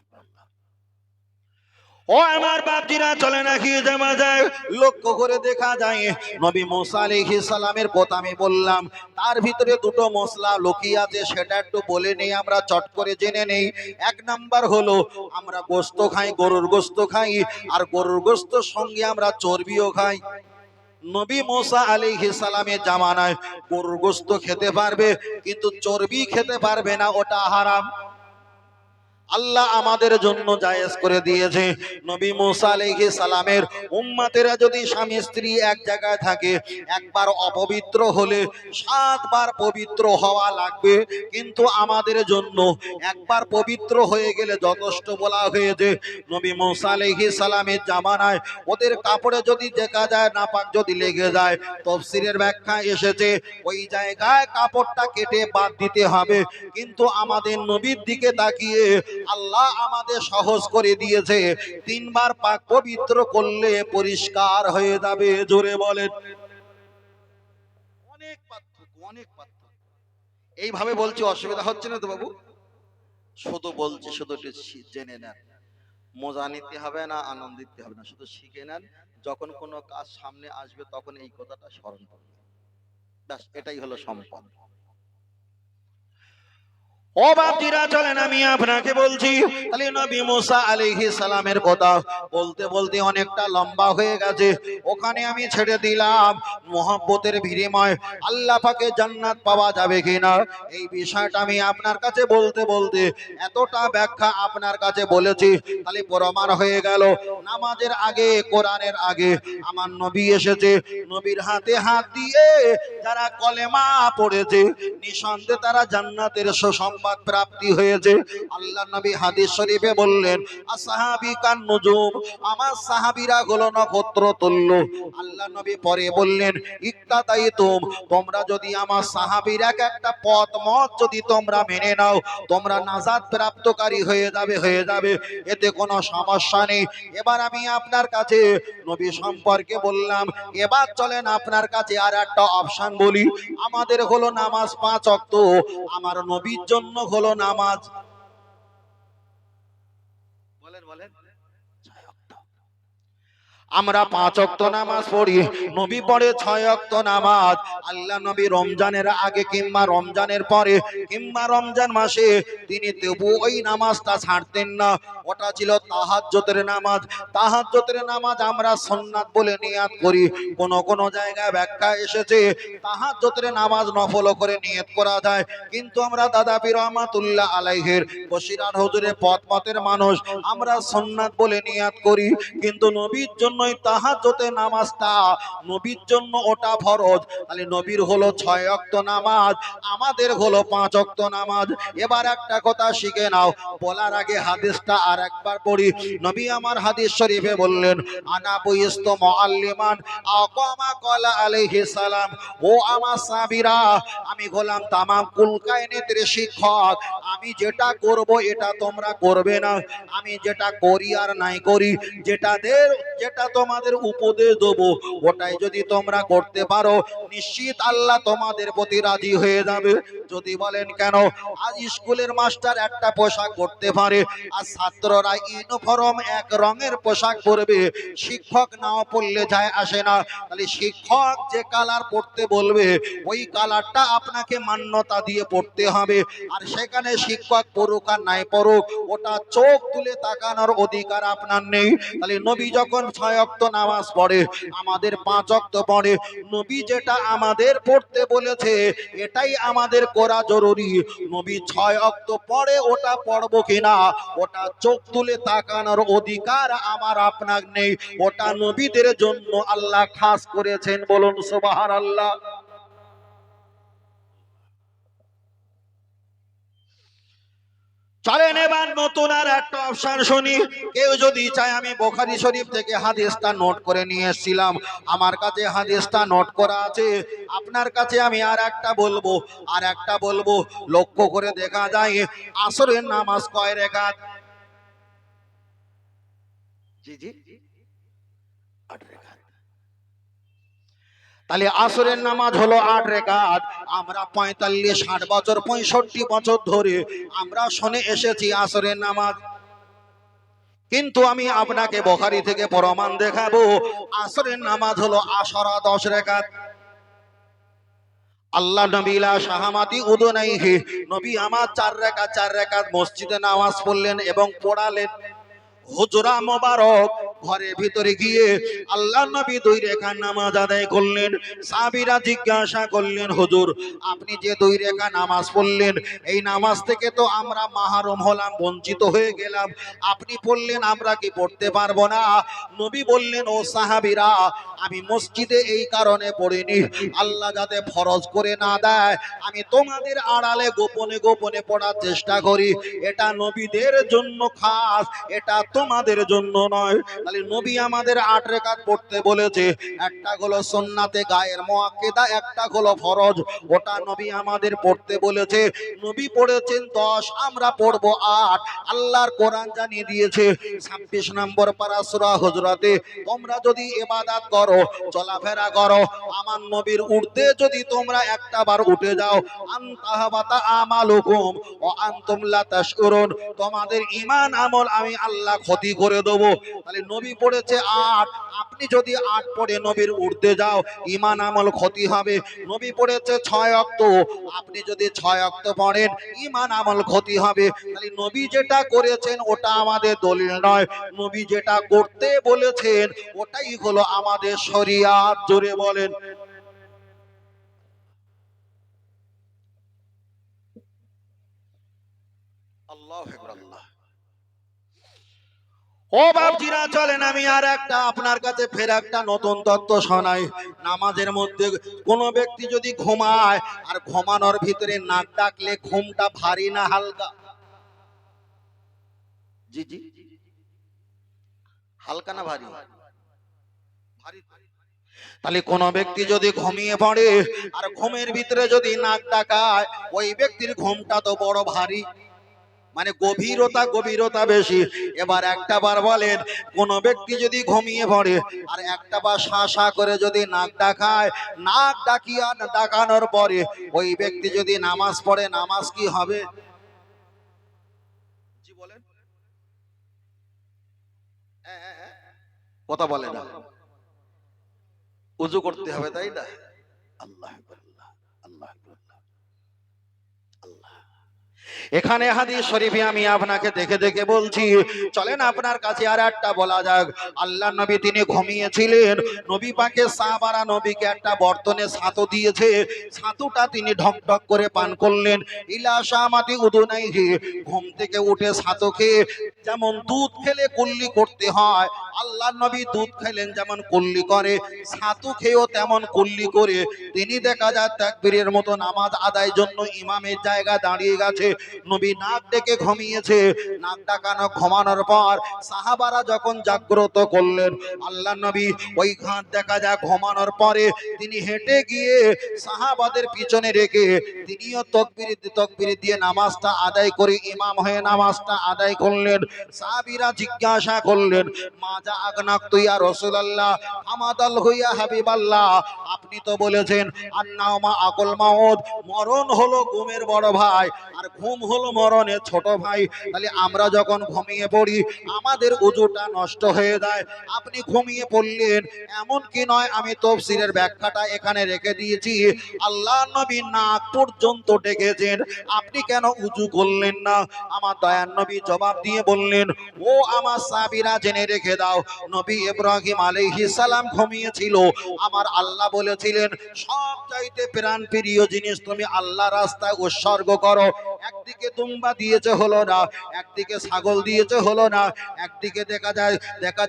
ও আমার বাপজিরা, চলে নাকি জামা যায়, লক্ষ্য করে দেখা যায় নবী মুসা আলাইহিস সালামের কথা আমি বললাম, তার ভিতরে দুটো মশলা লুকিয়ে আছে, সেটা একটু বলে নেই, আমরা চট করে জেনে নেই। এক নাম্বার হলো আমরা গোশত খাই, গরুর গোশত খাই, আর গরুর গোশতের সঙ্গে আমরা চর্বিও খাই। নবী মুসা আলাইহিস সালামের জামানায় গরুর গোশত খেতে পারবে, কিন্তু চর্বি খেতে পারবে না, ওটা হারাম। আল্লাহ আমাদের জন্য জায়েজ করে দিয়েছে। নবী মুসা আলাইহিস সালামের উম্মতেরা যদি স্বামী স্ত্রী এক জায়গায় থাকে, একবার অপবিত্র হলে 7 বার পবিত্র হওয়া লাগবে, কিন্তু আমাদের জন্য একবার পবিত্র হয়ে গেলে যথেষ্ট বলা হয়েছে। নবী মুসা আলাইহিস সালামের জামানায় ওদের কাপড়ে যদি দেখা যায় নাপাক যদি লেগে যায়, তাফসীরের ব্যাখ্যা এসেছে ওই জায়গায় কাপড়টা কেটে বাদ দিতে হবে। কিন্তু আমাদের নবীর দিকে তাকিয়ে আল্লাহ আমাদের সহজ করে দিয়েছে, 3 বার পাক পবিত্র করলে পরিষ্কার হয়ে যাবে। জোরে বলেন। অনেক পার্থক্য, অনেক পার্থক্য। এইভাবে বলছি, অসুবিধা হচ্ছে না তো বাবু? শুধু বলছি, শুধু একটু জেনে নেন, মজা নিতে হবে না, আনন্দ দিতে হবে না, শুধু শিখে নেন। যখন কোনো কাজ সামনে আসবে তখন এই কথাটা স্মরণ করবেন, ব্যাস, এটাই হলো সম্পদ। ও বাপজিরা চলেন আমি আপনাকে বলছি, তাহলে নবী মুসা আলাইহিস সালামের কথা বলতে বলতে অনেকটা লম্বা হয়ে গেছে, ওখানে আমি ছেড়ে দিলাম মহব্বতের বিনিময় আল্লাহ পাকে জান্নাত পাওয়া যাবে কিনা এই বিষয়টা আমি আপনার কাছে বলতে বলতে এতটা ব্যাখ্যা আপনার কাছে বলেছি, তাহলে প্রমাণ হয়ে গেল নামাজের আগে কোরআনের আগে আমার নবী এসেছে। নবীর হাতে হাত দিয়ে যারা কলেমা পড়েছে নিঃসন্দেহে তারা জান্নাতের সুসংবাদ প্রাপ্তি হয়েছে। আল্লাহ নবী হাদিস শরীফে বললেন আসহাবী কান নুজুম, আমার সাহাবীরা হলো নক্ষত্র তুল্য। আল্লাহ নবী পরে বললেন ইক্তাদাইতুম, তোমরা যদি আমার সাহাবীর এক একটা পথ মত যদি তোমরা মেনে নাও তোমরা নাজাত প্রাপ্তকারী হয়ে যাবে, এতে কোনো সমস্যা নেই। এবার আমি আপনার কাছে নবী সম্পর্কে বললাম, এবার চলেন আপনার কাছে আর একটা অপশন বলি। আমাদের হলো নামাজ 5 ওয়াক্ত, আমার নবীর জন্য হলো নামাজ বলেন বলেন আমরা 5 ওয়াক্ত নামাজ পড়ি, নবী পড়ে 6 ওয়াক্ত নামাজ। আল্লাহ নবী রমজানের আগে কিংবা রমজানের পরে কিংবা রমজান মাসে তিনি তবু ওই নামাজটা ছাড়তেন না, ওটা ছিল তাহাজ্জুদের নামাজ। তাহাজ্জুদের নামাজ আমরা সুন্নাত বলে নিয়াত করি, কোন কোন জায়গায় ব্যাখ্যা এসেছে তাহাজ্জুদের নামাজ নফল করে নিয়ত করা যায়, কিন্তু আমরা দাদা পীর রহমাতুল্লাহ আলাইহির বসিরহাট হুজুরের পথ মতের মানুষ আমরা সুন্নাত বলে নিয়াত করি, কিন্তু নবীর জন্য তাহাজ্জুদের নামাজটা নবীর জন্য ওটা ফরজ। তাহলে নবীর হলো 6 ওয়াক্ত নামাজ, আমাদের হলো 5 ওয়াক্ত নামাজ। এবার একটা কথা শিখে নাও, বলার আগে হাদিসটা আর একবার পড়ি। নবী আমার হাদিস শরীফে বললেন আনা বুইস্তু মুআল্লিমান আকামা ক্বালা আলাইহিস সালাম, ও আমার সাহাবীরা আমি হলাম তামাম কুল কায়নাতের শিক্ষক, আমি যেটা করব এটা তোমরা করবে না, আমি যেটা করি আর নাই করি যেটা তোমাদের উপদেশ দেব ওটাই যদি তোমরা করতে পারো নিশ্চিত আল্লাহ তোমাদের প্রতি রাজি হয়ে যাবে। যদি বলেন কেন, আজ স্কুলের মাস্টার একটা পোশাক পরতে পারে আর ছাত্ররা ইউনিফর্ম এক রঙের পোশাক পরবে, শিক্ষক নাও পরলে যায় আসে না। তাহলে শিক্ষক যে কালার পরতে বলবে ওই কালারটা আপনাকে মান্যতা দিয়ে পড়তে হবে, আর সেখানে শিক্ষক পড়ুক আর নাই পড়ুক ওটা চোখ তুলে তাকানোর অধিকার আপনার নেই। তাহলে নবী যখন 6 ওয়াক্ত নামাজ পড়ে আমাদের 5 ওয়াক্ত পড়ে, নবী যেটা আমাদের পড়তে বলেছে এটাই আমাদের করা জরুরি। নবী 6 ওয়াক্ত পড়ে ওটা পড়বো কিনা ওটা চোখ তুলে তাকানোর অধিকার আমার আপনার নেই, ওটা নবীদের জন্য আল্লাহ খাস করেছেন, বলুন সুবহানাল্লাহ। চলেন এবার নতুন আর একটা অপশন শুনি। কেউ যদি চায়, আমি বুখারী শরীফ থেকে হাদিসটা নোট করে নিয়ে এসেছিলাম, আমার কাছে হাদিসটা নোট করা আছে, আপনার কাছে আমি আর একটা বলবো। লক্ষ্য করে দেখা যায় আসরের নামাজ কয় রাকাত? জি জি 8 রাকাত। তাহলে আসরের নামাজ হলো 8 রাকাত। আমরা 45 60 বছর 65 বছর ধরে আমরা শুনে এসেছি আসরের নামাজ, কিন্তু আমি আপনাকে বুখারী থেকে প্রমাণ দেখাবো আসরের নামাজ হলো 10 রাকাত। আল্লাহ নবী লা শাহামাতি উদুনাইহি, নবী আমার 4 রাকাত মসজিদে নামাজ পড়লেন এবং পড়ালেন। হুজরা মোবারক ঘরের ভিতরে গিয়ে আল্লাহ নবী 2 রাকাত নামাজ আদায় করলেন। সাহাবীরা জিজ্ঞাসা করলেন হুজুর আপনি যে 2 রাকাত নামাজ পড়লেন এই নামাজ থেকে তো আমরা মাহরুম হলাম, বঞ্চিত হয়ে গেলাম, আপনি পড়লেন আমরা কি পড়তে পারবো না? নবী বললেন ও সাহাবীরা আমি মসজিদে এই কারণে পড়িনি আল্লাহ যাতে ফরজ করে না দেয় আমি তোমাদের আড়ালে গোপনে গোপনে পড়ার চেষ্টা করি, এটা নবীদের জন্য খাস, এটা তোমাদের জন্য নয়। তাহলে নবী আমাদের 8 রাকাত পড়তে বলেছে, একটা হলো সুন্নাতে গায়ের মুআক্কিদা, একটা হলো ফরজ, ওটা নবী আমাদের পড়তে বলেছে। নবী পড়েছেন 10, আমরা পড়বো 8। আল্লাহর কোরআন জানিয়ে দিয়েছে 26 নম্বর পারা সূরা হুজরাতে, তোমরা যদি ইবাদত করো চলাফেরা করো আমার নবীর উর্ধে যদি তোমরা একটা বার উঠে যাও আনতাহাবাতা আমালুকুম ওয়া আনতুম লা তাশউরুন, তোমাদের ঈমান আমল আমি আল্লাহ ক্ষতি করে দেবো। তাহলে নবী পড়েছে 8, আপনি যদি 8 পড়ে নবীর উর্ধে যাও ঈমান আমল ক্ষতি হবে। নবী পড়েছে 6 ওয়াক্ত, আপনি যদি 6 ওয়াক্ত পড়েন ঈমান আমল ক্ষতি হবে। তাহলে নবী যেটা করেছেন ওটা আমাদের দলিল নয়, নবী যেটা করতে বলেছেন ওটাই হলো আমাদের শরিয়াত। জোরে বলেন আল্লাহু আকবার। আল্লাহ। ও বাপজিরা চলেন আমি আর একটা আপনার কাছে ফের একটা নতুন তত্ত্ব শোনাই। নামাজের মধ্যে কোন ব্যক্তি যদি ঘুমায় আর ঘুমানোর ভিতরে নাক ডাকলে ঘুমটা ভারী না হালকা? জি জি, হালকা না ভারী? ভারী। তাহলে কোন ব্যক্তি যদি ঘুমিয়ে পড়ে আর ঘুমের ভিতরে যদি নাক ডাকায় ওই ব্যক্তির ঘুমটা তো বড় ভারী, মানে গভীরতা বেশি। এবার একটা বার বলেন, কোন ব্যক্তি যদি ঘুমিয়ে পড়ে আর একটা বার শা শা করে যদি নাক ডাকায়, নাক ডাকিয়া ডাকানোর পরে ওই ব্যক্তি যদি নামাজ পড়ে, নামাজ কি হবে? জি বলেন, কথা বলে না, উজু করতে হবে তাই না? আল্লাহ আকবার, আল্লাহ আল্লাহ আকবার। এখানে হাদিস শরীফে আমি আপনাকে দেখে দেখে বলছি, চলেন আপনার কাছে আর একটা বলা যাক। আল্লাহ নবী তিনি ঘুমিয়েছিলেন, নবী পাকের সাহাবারা নবীকে একটা বর্তনে ছাতু দিয়েছে, ছাতুটা তিনি ঢক ঢক করে পান করলেন। ইলা শামাতি উদুনাইহি, ঘুম থেকে উঠে ছাতু খেয়ে যেমন দুধ খেলে কুল্লি করতে হয়, আল্লাহ নবী দুধ খেলেন যেমন কুল্লি করে, ছাতু খেয়েও তেমন কুল্লি করে তিনি দেখা যায় তাকবীরের মতো নামাজ আদায়ের জন্য ইমামের জায়গা দাঁড়িয়ে গেছে। নবী নাক ডেকে ঘুমিয়েছে, নাক ডাকানো ঘুমানোর পর সাহাবারা যখন জাগ্রত করলেন, আল্লাহ নবী ওই ঘাট দেখা যায় ঘুমানোর পরে তিনি হেঁটে গিয়ে সাহাবাদের পিছনে রেখে তিনিও তকবীর দিয়ে নামাজটা আদায় করে ইমাম হয়ে নামাজটা আদায় করলেন। সাহাবীরা জিজ্ঞাসা করলেন, মাজা আগনাক্তু ইয়া রাসূলুল্লাহ, আমাদাল হইয়া হাবিবাল্লাহ, আপনি তো বলেছেন আন্নাউমা আকুল মাউত, মরণ হলো ঘুমের বড় ভাই আর ঘুম হলো মরণের ছোট ভাই। তাহলে আমরা যখন ঘুমিয়ে পড়ি আমাদের ওযুটা নষ্ট হয়ে যায়, আপনি ঘুমিয়ে পড়লেন এমন কি নয়, আমি তাফসীরের ব্যাখ্যাটা এখানে রেখে দিয়েছি। আল্লাহ নবী নাক পর্যন্ত ডেকেছেন, আপনি কেন ওযু করলেন না? আমার দয়ার নবী জবাব দিয়ে বললেন, ও আমার সাহাবীরা জেনে রেখে দাও, নবী ইব্রাহিম আলাইহিস সালাম ঘুমিয়েছিল, আমার আল্লাহ বলেছিলেন সব চাইতে প্রাণ প্রিয় জিনিস তুমি আল্লাহ রাস্তায় উৎসর্গ করো। একদিকে দুম্বা দিয়েছে হলো না, একদিকে ছাগল দিয়েছে হলো না, একদিকে দেখা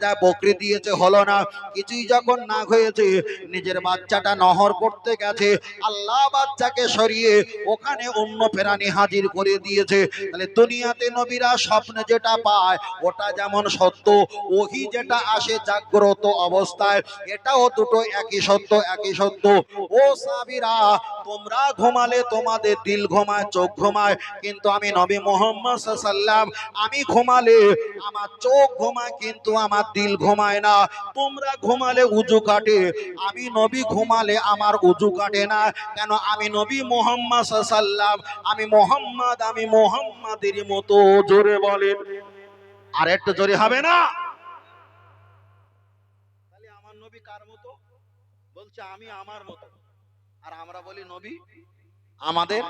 যায় বকরি দিয়েছে হলো না। কিছুই যখন না হয়েছে, নিজের বাচ্চাটা নহর করতে গেছে, আল্লাহ বাচ্চাকে সরিয়ে ওখানে অন্য প্রাণী হাজির করে দিয়েছে। তাহলে দুনিয়াতে নবীরা স্বপ্নে যেটা পায় ওটা যেমন সত্য, ওহি যেটা আসে জাগ্রত অবস্থায় এটাও দুটো একই সত্য, একই সত্য। ও সাহাবীরা, তোমরা ঘুমালে তোমাদের দিল ঘুমায়, চোখ ঘুমায়, কিন্তু আমি নবী মুহাম্মদ সাল্লাল্লাহু আলাইহি ওয়াসাল্লাম, আমি ঘুমালে আমার চোখ ঘুমায় কিন্তু আমার দিল ঘুমায় না। তোমরা ঘুমালে উজু কাটে, আমি নবী ঘুমালে আমার উজু কাটে না। কেন? আমি নবী মুহাম্মদ সাল্লাল্লাহু আলাইহি ওয়াসাল্লাম, আমি মুহাম্মাদের মতো। জোরে বলেন, আর একটু জোরে হবে না? তাহলে আমার নবী কার মতো? বলছে আমি আমার মতো, আর আমরা বলি নবী আমাদের।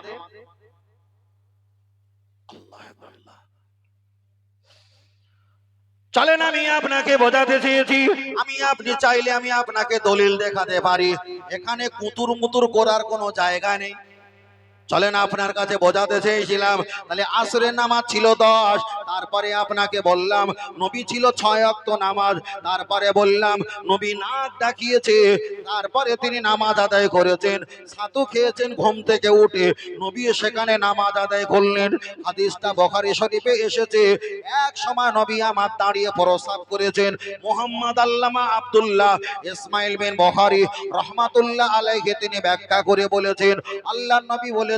চলেন আমি আপনাকে বোঝাতে চেয়েছি, আমি আপনি চাইলে আমি আপনাকে দলিল দেখাতে পারি, এখানে কুতুর মুতুর করার কোনো জায়গা নেই। চলেন আপনার কাছে বোঝাতে চেয়েছিলাম। তাহলে আসরের নামাজ ছিল 10, তারপরে আপনাকে বললাম নবী ছিল 6 ওয়াক্ত নামাজ, তারপরে বললাম নবী নাক ডাকিয়েছে, তারপরে তিনি নামাজ আদায় করেছেন, ছাতু খেয়েছেন ঘুম থেকে উঠে, নবী সেখানে নামাজ আদায় করলেন। হাদিসটা বুখারী শরীফে এসেছে। এক সময় নবী আমার দাঁড়িয়ে প্রস্রাব করেছেন। মুহাম্মদ আল্লামা আব্দুল্লাহ ইসমাইল বিন বুখারী রাহমাতুল্লাহ আলাইহি তিনি ব্যাখ্যা করে বলেছেন, আল্লাহর নবী বলেছেন,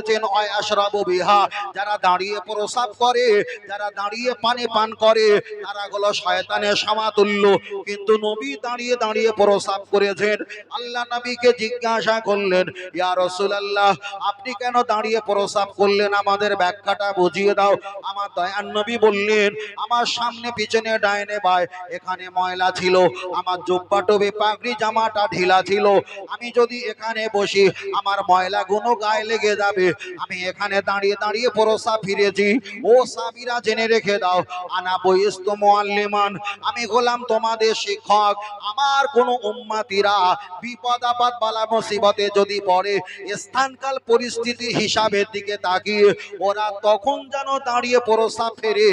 যারা দাঁড়িয়ে প্রস্রাব করে, যারা দাঁড়িয়ে দাঁড়িয়ে পানি পান করে তারা হলো শয়তানের সমাতুল্য। কিন্তু নবী দাঁড়িয়ে দাঁড়িয়ে প্রস্রাব করেছেন। আল্লাহ নবীকে জিজ্ঞাসা করলেন, ইয়া রাসূলুল্লাহ, আপনি কেন দাঁড়িয়ে প্রস্রাব করলেন? আমাদের ব্যাখ্যাটা বুঝিয়ে দাও। আমার দয়ার নবী বললেন, আমার সামনে পিছনে ডাইনে বাঁয়ে এখানে ময়লা ছিল, আমার জুব্বা টুপি পাগড়ি জামাটা ঢিলা ছিল। আমি যদি এখানে বসি আমার ময়লা গুলো গায়ে লেগে যাবে। আমি এখানে দাঁড়িয়ে দাঁড়িয়ে প্রস্রাব ফিরেছি। ও সাহাবীরা জেনে রেখে দাও, আনা বয়স্তু মুআল্লিমান, আমি হলাম তোমাদের শিক্ষক। আমার কোন উম্মতিরা বিপদ আপদ বালা মুসিবতে যদি পড়ে, স্থানকাল পরিস্থিতি হিসাবের দিকে তাকিয়ে ওরা তখন যেন দাঁড়িয়ে প্রস্রাব ফেরে,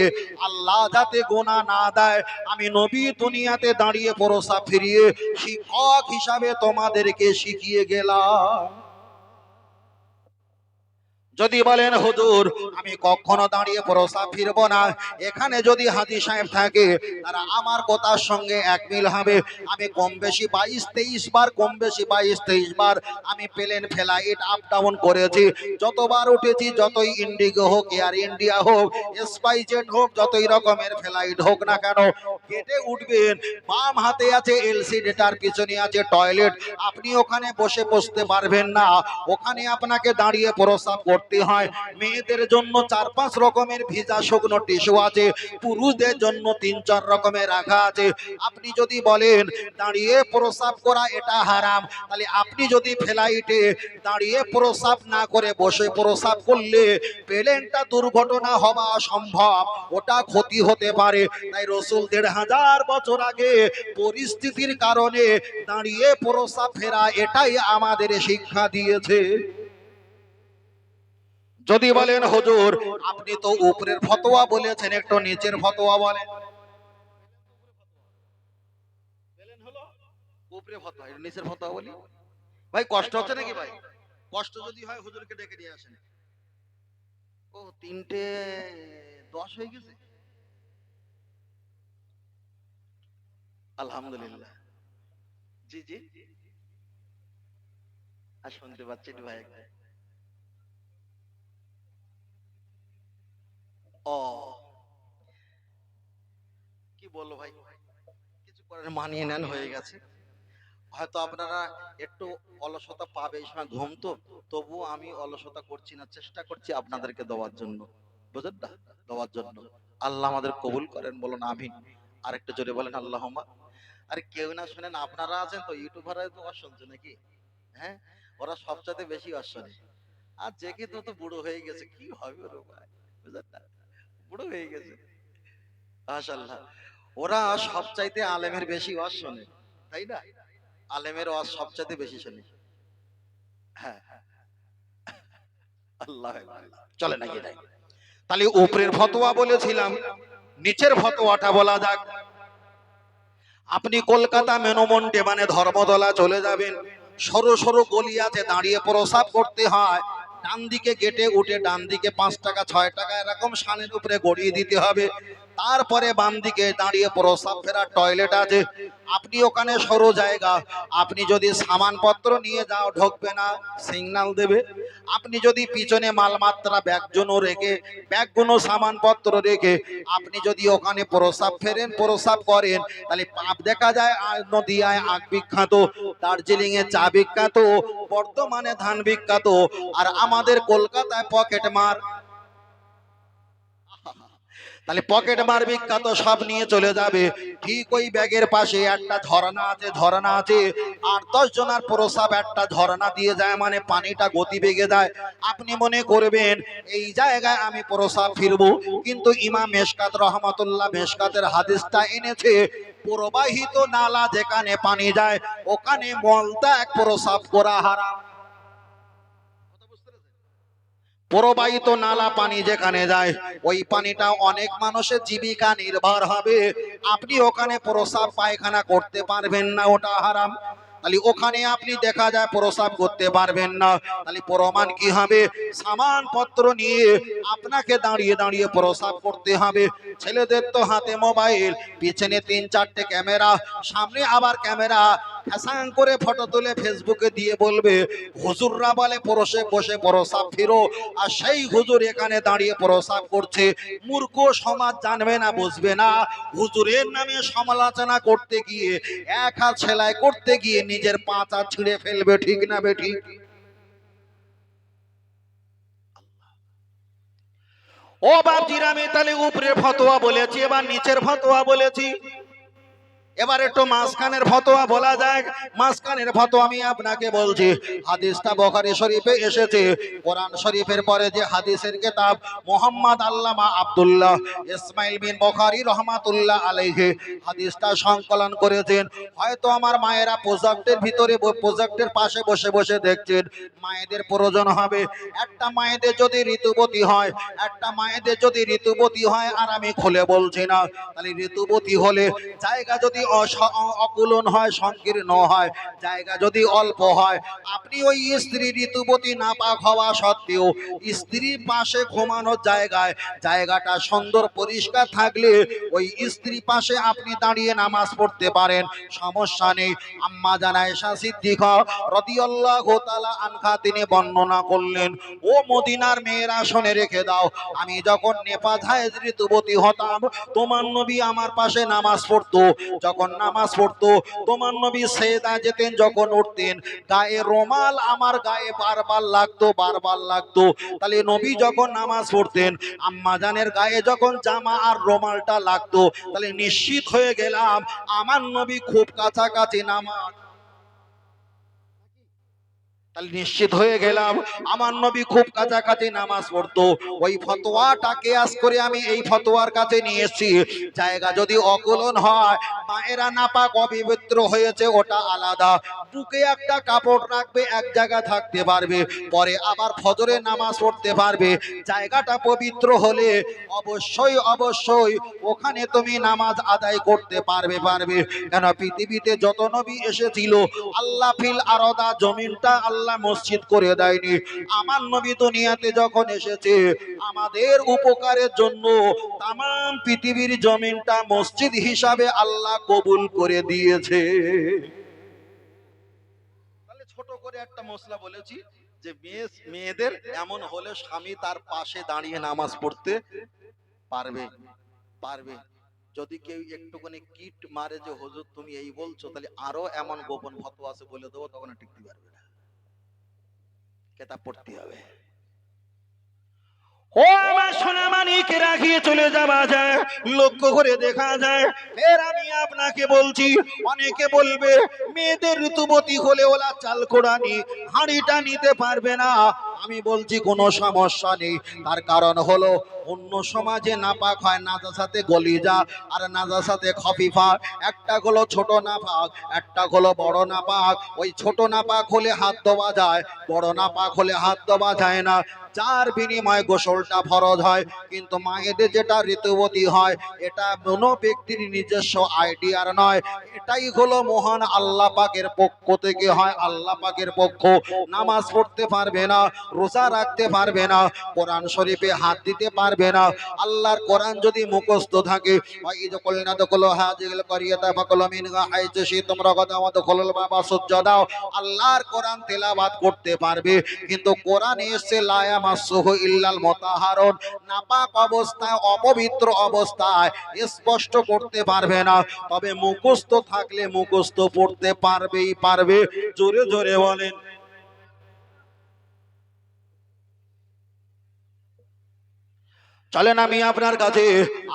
আল্লাহ যাতে গোনা না দেয়। আমি নবী দুনিয়াতে দাঁড়িয়ে প্রস্রাব ফিরিয়ে শিক্ষক হিসাবে তোমাদেরকে শিখিয়ে গেলাম। যদি বলেন হুজুর আমি কখনো দাঁড়িয়ে প্রস্রাব ফিরবো না, এখানে যদি হাজী সাহেব থাকে তারা আমার কথার সঙ্গে এক মিল হবে। আমি কম বেশি 22-23 বার, কম বেশি 22-23 বার আমি প্লেন ফ্লাইট আপ ডাউন করেছি। যতবার উঠেছি, যতই ইন্ডিগো হোক, এয়ার ইন্ডিয়া হোক, স্পাইসজেট হোক, যতই রকমের ফ্লাইট হোক না কেন, গেটে উঠবেন, বাম হাতে আছে এলসিডি, তার পিছনে আছে টয়লেট। আপনি ওখানে বসতে পারবেন না, ওখানে আপনাকে দাঁড়িয়ে প্রস্রাব করতে হয়। মেয়েদের জন্য 4-5 রকমের ভিজা শুকনো টিস্যু আছে, পুরুষদের জন্য 3-4 রকমের রাখা আছে। আপনি যদি বলেন দাঁড়িয়ে প্রস্রাব করা এটা হারাম, তাহলে আপনি যদি ফ্লাইটে দাঁড়িয়ে প্রস্রাব না করে বসে প্রস্রাব করলে প্লেনটা দুর্ঘটনা হওয়া সম্ভব, ওটা ক্ষতি হতে পারে। তাই রাসূল 1500 বছর আগে পরিস্থিতির কারণে দাঁড়িয়ে প্রস্রাব ফেরা এটাই আমাদের শিক্ষা দিয়েছে। যদি বলেন হুজুর আপনি তো উপরের ফতোয়া বলেছেন, একটু নিচের ফতোয়া বলেন। উপরে ফতোয়া, নিচের ফতোয়া বলি। ভাই কষ্ট হচ্ছে নাকি? ভাই কষ্ট যদি হয় হুজুরকে ডেকে নিয়ে আসেন। ও 3:10 হয়ে গেছে। আলহামদুলিল্লাহ। জি জি, আর শুনতে পাচ্ছেন ভাই? ও কি বলবো ভাই, কিছু করার মানিয়ে নেন, হয়ে গেছে। হয়তো আপনারা একটু অলসতা পাবে এই সময়, ঘুম তো, তবু আমি অলসতা করছি না, চেষ্টা করছি আপনাদেরকে দেওয়ার জন্য, বুঝলেন না, দেওয়ার জন্য। আল্লাহ আমাদের কবুল করেন, বলুন আমিন। আরেকটু জোরে বলেন আল্লাহুম্মা। আরে কেউ না শুনেন, আপনারা আছেন তো, ইউটিউবাররা তো ওয়াজ শুনছে নাকি? হ্যাঁ, ওরা সবচাইতে বেশি ওয়াজ শোনে। আর যে কি তো বুড়ো হয়ে গেছে, কি হবে ওর ভাই, বুঝলেন না, বুড়ো হয়ে গেছে মাশাআল্লাহ। ওরা সবচাইতে আলেমের বেশি ওয়াজ শোনে, তাই না? আলেমের ওয়াজ সবচাইতে বেশি শুনি। হ্যাঁ, আল্লাহ চলে নাকি নাই? তাহলে উপরের ফতোয়া বলেছিলাম, নিচের ফতোয়াটা বলা যাক। আপনি কলকাতা মেনমন্ডে মানে ধর্মতলা চলে যাবেন, সরু সরু গলি আছে, দাঁড়িয়ে প্রস্রাব করতে হয়। ডান দিকে গেটে উঠে ডান দিকে 5 টাকা 6 টাকা এরকম শানের উপরে গড়িয়ে দিতে হবে। তারপরে বাম দিকে দাঁড়িয়ে প্রস্রাব ফেরার টয়লেট আছে। আপনি ওখানে সরু জায়গা, আপনি যদি সামানপত্র নিয়ে যাও ঢুকবে না, সিগন্যাল দেবে। আপনি যদি পিছনে মালমাত্রা ব্যাগগুলো রেখে, ব্যাগগুলো সামানপত্র রেখে আপনি যদি ওখানে প্রস্রাব ফেরেন, প্রস্রাব করেন, তাহলে পাপ দেখা যায়। আর নদিয়ায় আখ বিখ্যাত, দার্জিলিং এ চা বিখ্যাত, বর্তমানে ধান বিখ্যাত, আর আমাদের কলকাতায় পকেট মার। তাহলে পকেট মার বিখ্যাত, সব নিয়ে চলে যাবে। ঠিক ওই ব্যাগের পাশে একটা ঝর্ণা আছে, ঝর্ণা আছে 8-10 জনের প্রস্রাব একটা ঝর্ণা দিয়ে যায়, মানে পানিটা গতি বেগে যায়। আপনি মনে করবেন এই জায়গায় আমি প্রস্রাব ফিরবো, কিন্তু ইমাম মেশকাত রহমাতুল্লাহ মেশকাতের হাদিসটা এনেছে, প্রবাহিত নালা যেখানে পানি যায় ওখানে মলত্যাগ প্রস্রাব করা হারাম। প্রবাহিত নালা পানি যেখানে যায় ওই পানিটা অনেক মানুষের জীবিকা নির্ভর হবে। আপনি ওখানে প্রস্রাব পায়খানা করতে পারবেন না, ওটা হারাম। তাহলে ওখানে আপনি দেখা যায় প্রস্রাব করতে পারবেন না, তাহলে প্রমাণ কি হবে? সামানপত্র নিয়ে আপনাকে দাঁড়িয়ে দাঁড়িয়ে প্রস্রাব করতে হবে। ছেলেদের তো হাতে মোবাইল, পিছনে 3-4টে ক্যামেরা, সামনে আবার ক্যামেরা, ফ্যাসাং করে ফটো তুলে ফেসবুকে দিয়ে বলবে হুজুররা বলে বসে বসে প্রসাব ফিরো, আর সেই হুজুর এখানে দাঁড়িয়ে প্রসাব করছে। মূর্খ সমাজ জানবে না, বুঝবে না। হুজুরের নামে সমালোচনা করতে গিয়ে, এক হাত সেলাই করতে গিয়ে নিজের পাঁচা ছিঁড়ে ফেলবে, ঠিক না বেঠিক? ও বাপজিরা, আমি তাহলে উপরে ফতোয়া বলেছি, এবার নিচের ফতোয়া বলেছি, এবার একটু মাঝখানের ফতোয়া বলা যায়। মাঝখানের ফতোয়া আমি আপনাকে বলছি। হাদিসটা বুখারী শরীফে এসেছে। কোরআন শরীফের পরে যে হাদিসের কিতাব, মুহাম্মদ আল্লামা আব্দুল্লাহ ইসমাইল বিন বুখারী রহমাতুল্লাহ আলাইহি হাদিসটা সংকলন করেছেন। হয়তো আমার মায়েরা প্রজেক্টের ভিতরে, প্রজেক্টের পাশে বসে বসে দেখছেন। মায়েদের প্রয়োজন হবে, একটা মায়েদের যদি ঋতুবতী হয়, একটা মায়েদের যদি ঋতুবতী হয়, আর আমি খুলে বলছি না, তাহলে ঋতুবতী হলে জায়গা যদি অকুলন হয়, সংকীর্ণ হয়, জায়গা যদি অল্প হয়, আপনি ওই স্ত্রী ঋতুবতী নাপাক হওয়া সত্ত্বেও স্ত্রীর পাশে ঘুমানোর জায়গায়, জায়গাটা সুন্দর পরিষ্কার থাকলে ওই স্ত্রী পাশে আপনি দাঁড়িয়ে নামাজ পড়তে পারেন, সমস্যা নেই। আম্মা জান আয়েশা সিদ্দিকা রাদিয়াল্লাহু তাআলা আনহা তিনি বর্ণনা করলেন, ও মদিনার মেয়েরা শুনে রেখে দাও, আমি যখন নেপাধায় ঋতুবতী হতাম, তোমার নবী আমার পাশে নামাজ পড়তো। যখন নামাজ পড়তো, তোমার নবী সেজদা যেতেন, যখন উঠতেন গায়ে রুমাল আমার গায়ে বারবার লাগতো, বারবার লাগতো। তাহলে নবী যখন নামাজ পড়তেন, আম্মা জানের গায়ে যখন জামা আর রুমালটা লাগতো, তাহলে নিশ্চিত হয়ে গেলাম আমার নবী খুব কাছাকাছি নামাজ, তাহলে নিশ্চিত হয়ে গেলাম আমার নবী খুব কাছাকাছি নামাজ পড়তো। ওই ফতোয়াটা কেয়াস করে আমি এই ফতোয়ার কাছে নিয়ে এসেছি। জায়গা যদি অকুলন হয়, মায়েরা নাপাক অপবিত্র হয়েছে, ওটা আলাদা। বুকে একটা কাপড় রাখবে, এক জায়গা থাকতে পারবে, পরে আবার ফজরের নামাজ পড়তে পারবে। জায়গাটা পবিত্র হলে অবশ্যই অবশ্যই ওখানে তুমি নামাজ আদায় করতে পারবে। কেন পৃথিবীতে যত নবী এসেছিল, আল্লাহ ফিল আরদা, জমিনটা আল্লাহ মসজিদ করে দেয়নি। আমার নবী দুনিয়াতে যখন এসেছে, আমাদের উপকারের জন্য তাম পৃথিবীর জমিনটা মসজিদ হিসাবে আল্লাহ কবুল করে দিয়েছে। তাহলে ছোট করে একটা মশলা বলেছি যে মেয়েদের এমন হলে স্বামী তার পাশে দাঁড়িয়ে নামাজ পড়তে পারবে। পারবে যদি কেউ একটুখানি কিট মারে যে হুজুর তুমি এই বলছো, তাহলে আরো এমন গোপন ফতোয়া আছে বলে দেবো, তখন টিকতে পারবে না, কেতাব পড়তে হবে। ও আমার সোনা মানিক, রাখিয়ে চলে যাওয়া যায়, লক্ষ্য করে দেখা যায়। ফের আমি আপনাকে বলছি, অনেকে বলবে মেয়েদের ঋতুবতী হলে ওলা চাল কোড়ানি হাঁড়িটা নিতে পারবে না। আমি বলছি কোনো সমস্যা নেই। তার কারণ হলো অন্য সমাজে নাপাক হয় নাজাসাতে গলিজা আর নাজাসাতে খফিফা। একটা হলো ছোট নাপাক, একটা হলো বড় নাপাক। ওই ছোট নাপাক হলে হাত দেওয়া যায়, বড় নাপাক হলে হাত দেওয়া যায় না। যার বিনিময়ে গোসলটা ফরজ হয়। কিন্তু মায়েদের যেটা ঋতুবতী হয়, এটা কোনো ব্যক্তির নিজস্ব আইডিয়ার নয়, এটাই হলো মহান আল্লাহ পাকের পক্ষ থেকে হয়। আল্লাহ পাকের পক্ষ। নামাজ পড়তে পারবে না, রোজা রাখতে পারবে না, কোরআন শরীফে হাত দিতে পারবে না। আল্লাহর কোরআন যদি মুখস্থ থাকে, আল্লাহর কোরআন তেলাওয়াত করতে পারবে। কিন্তু কোরআনে এসেছে লা ইয়ামাসসুহু ইল্লাল মুতাহহারুন, নাপাক অবস্থায়, অপবিত্র অবস্থায় স্পষ্ট করতে পারবে না। তবে মুখস্থ থাকলে মুখস্থ পড়তে পারবেই পারবে। জোরে জোরে বলেন। চলেন আমি আপনার কাছে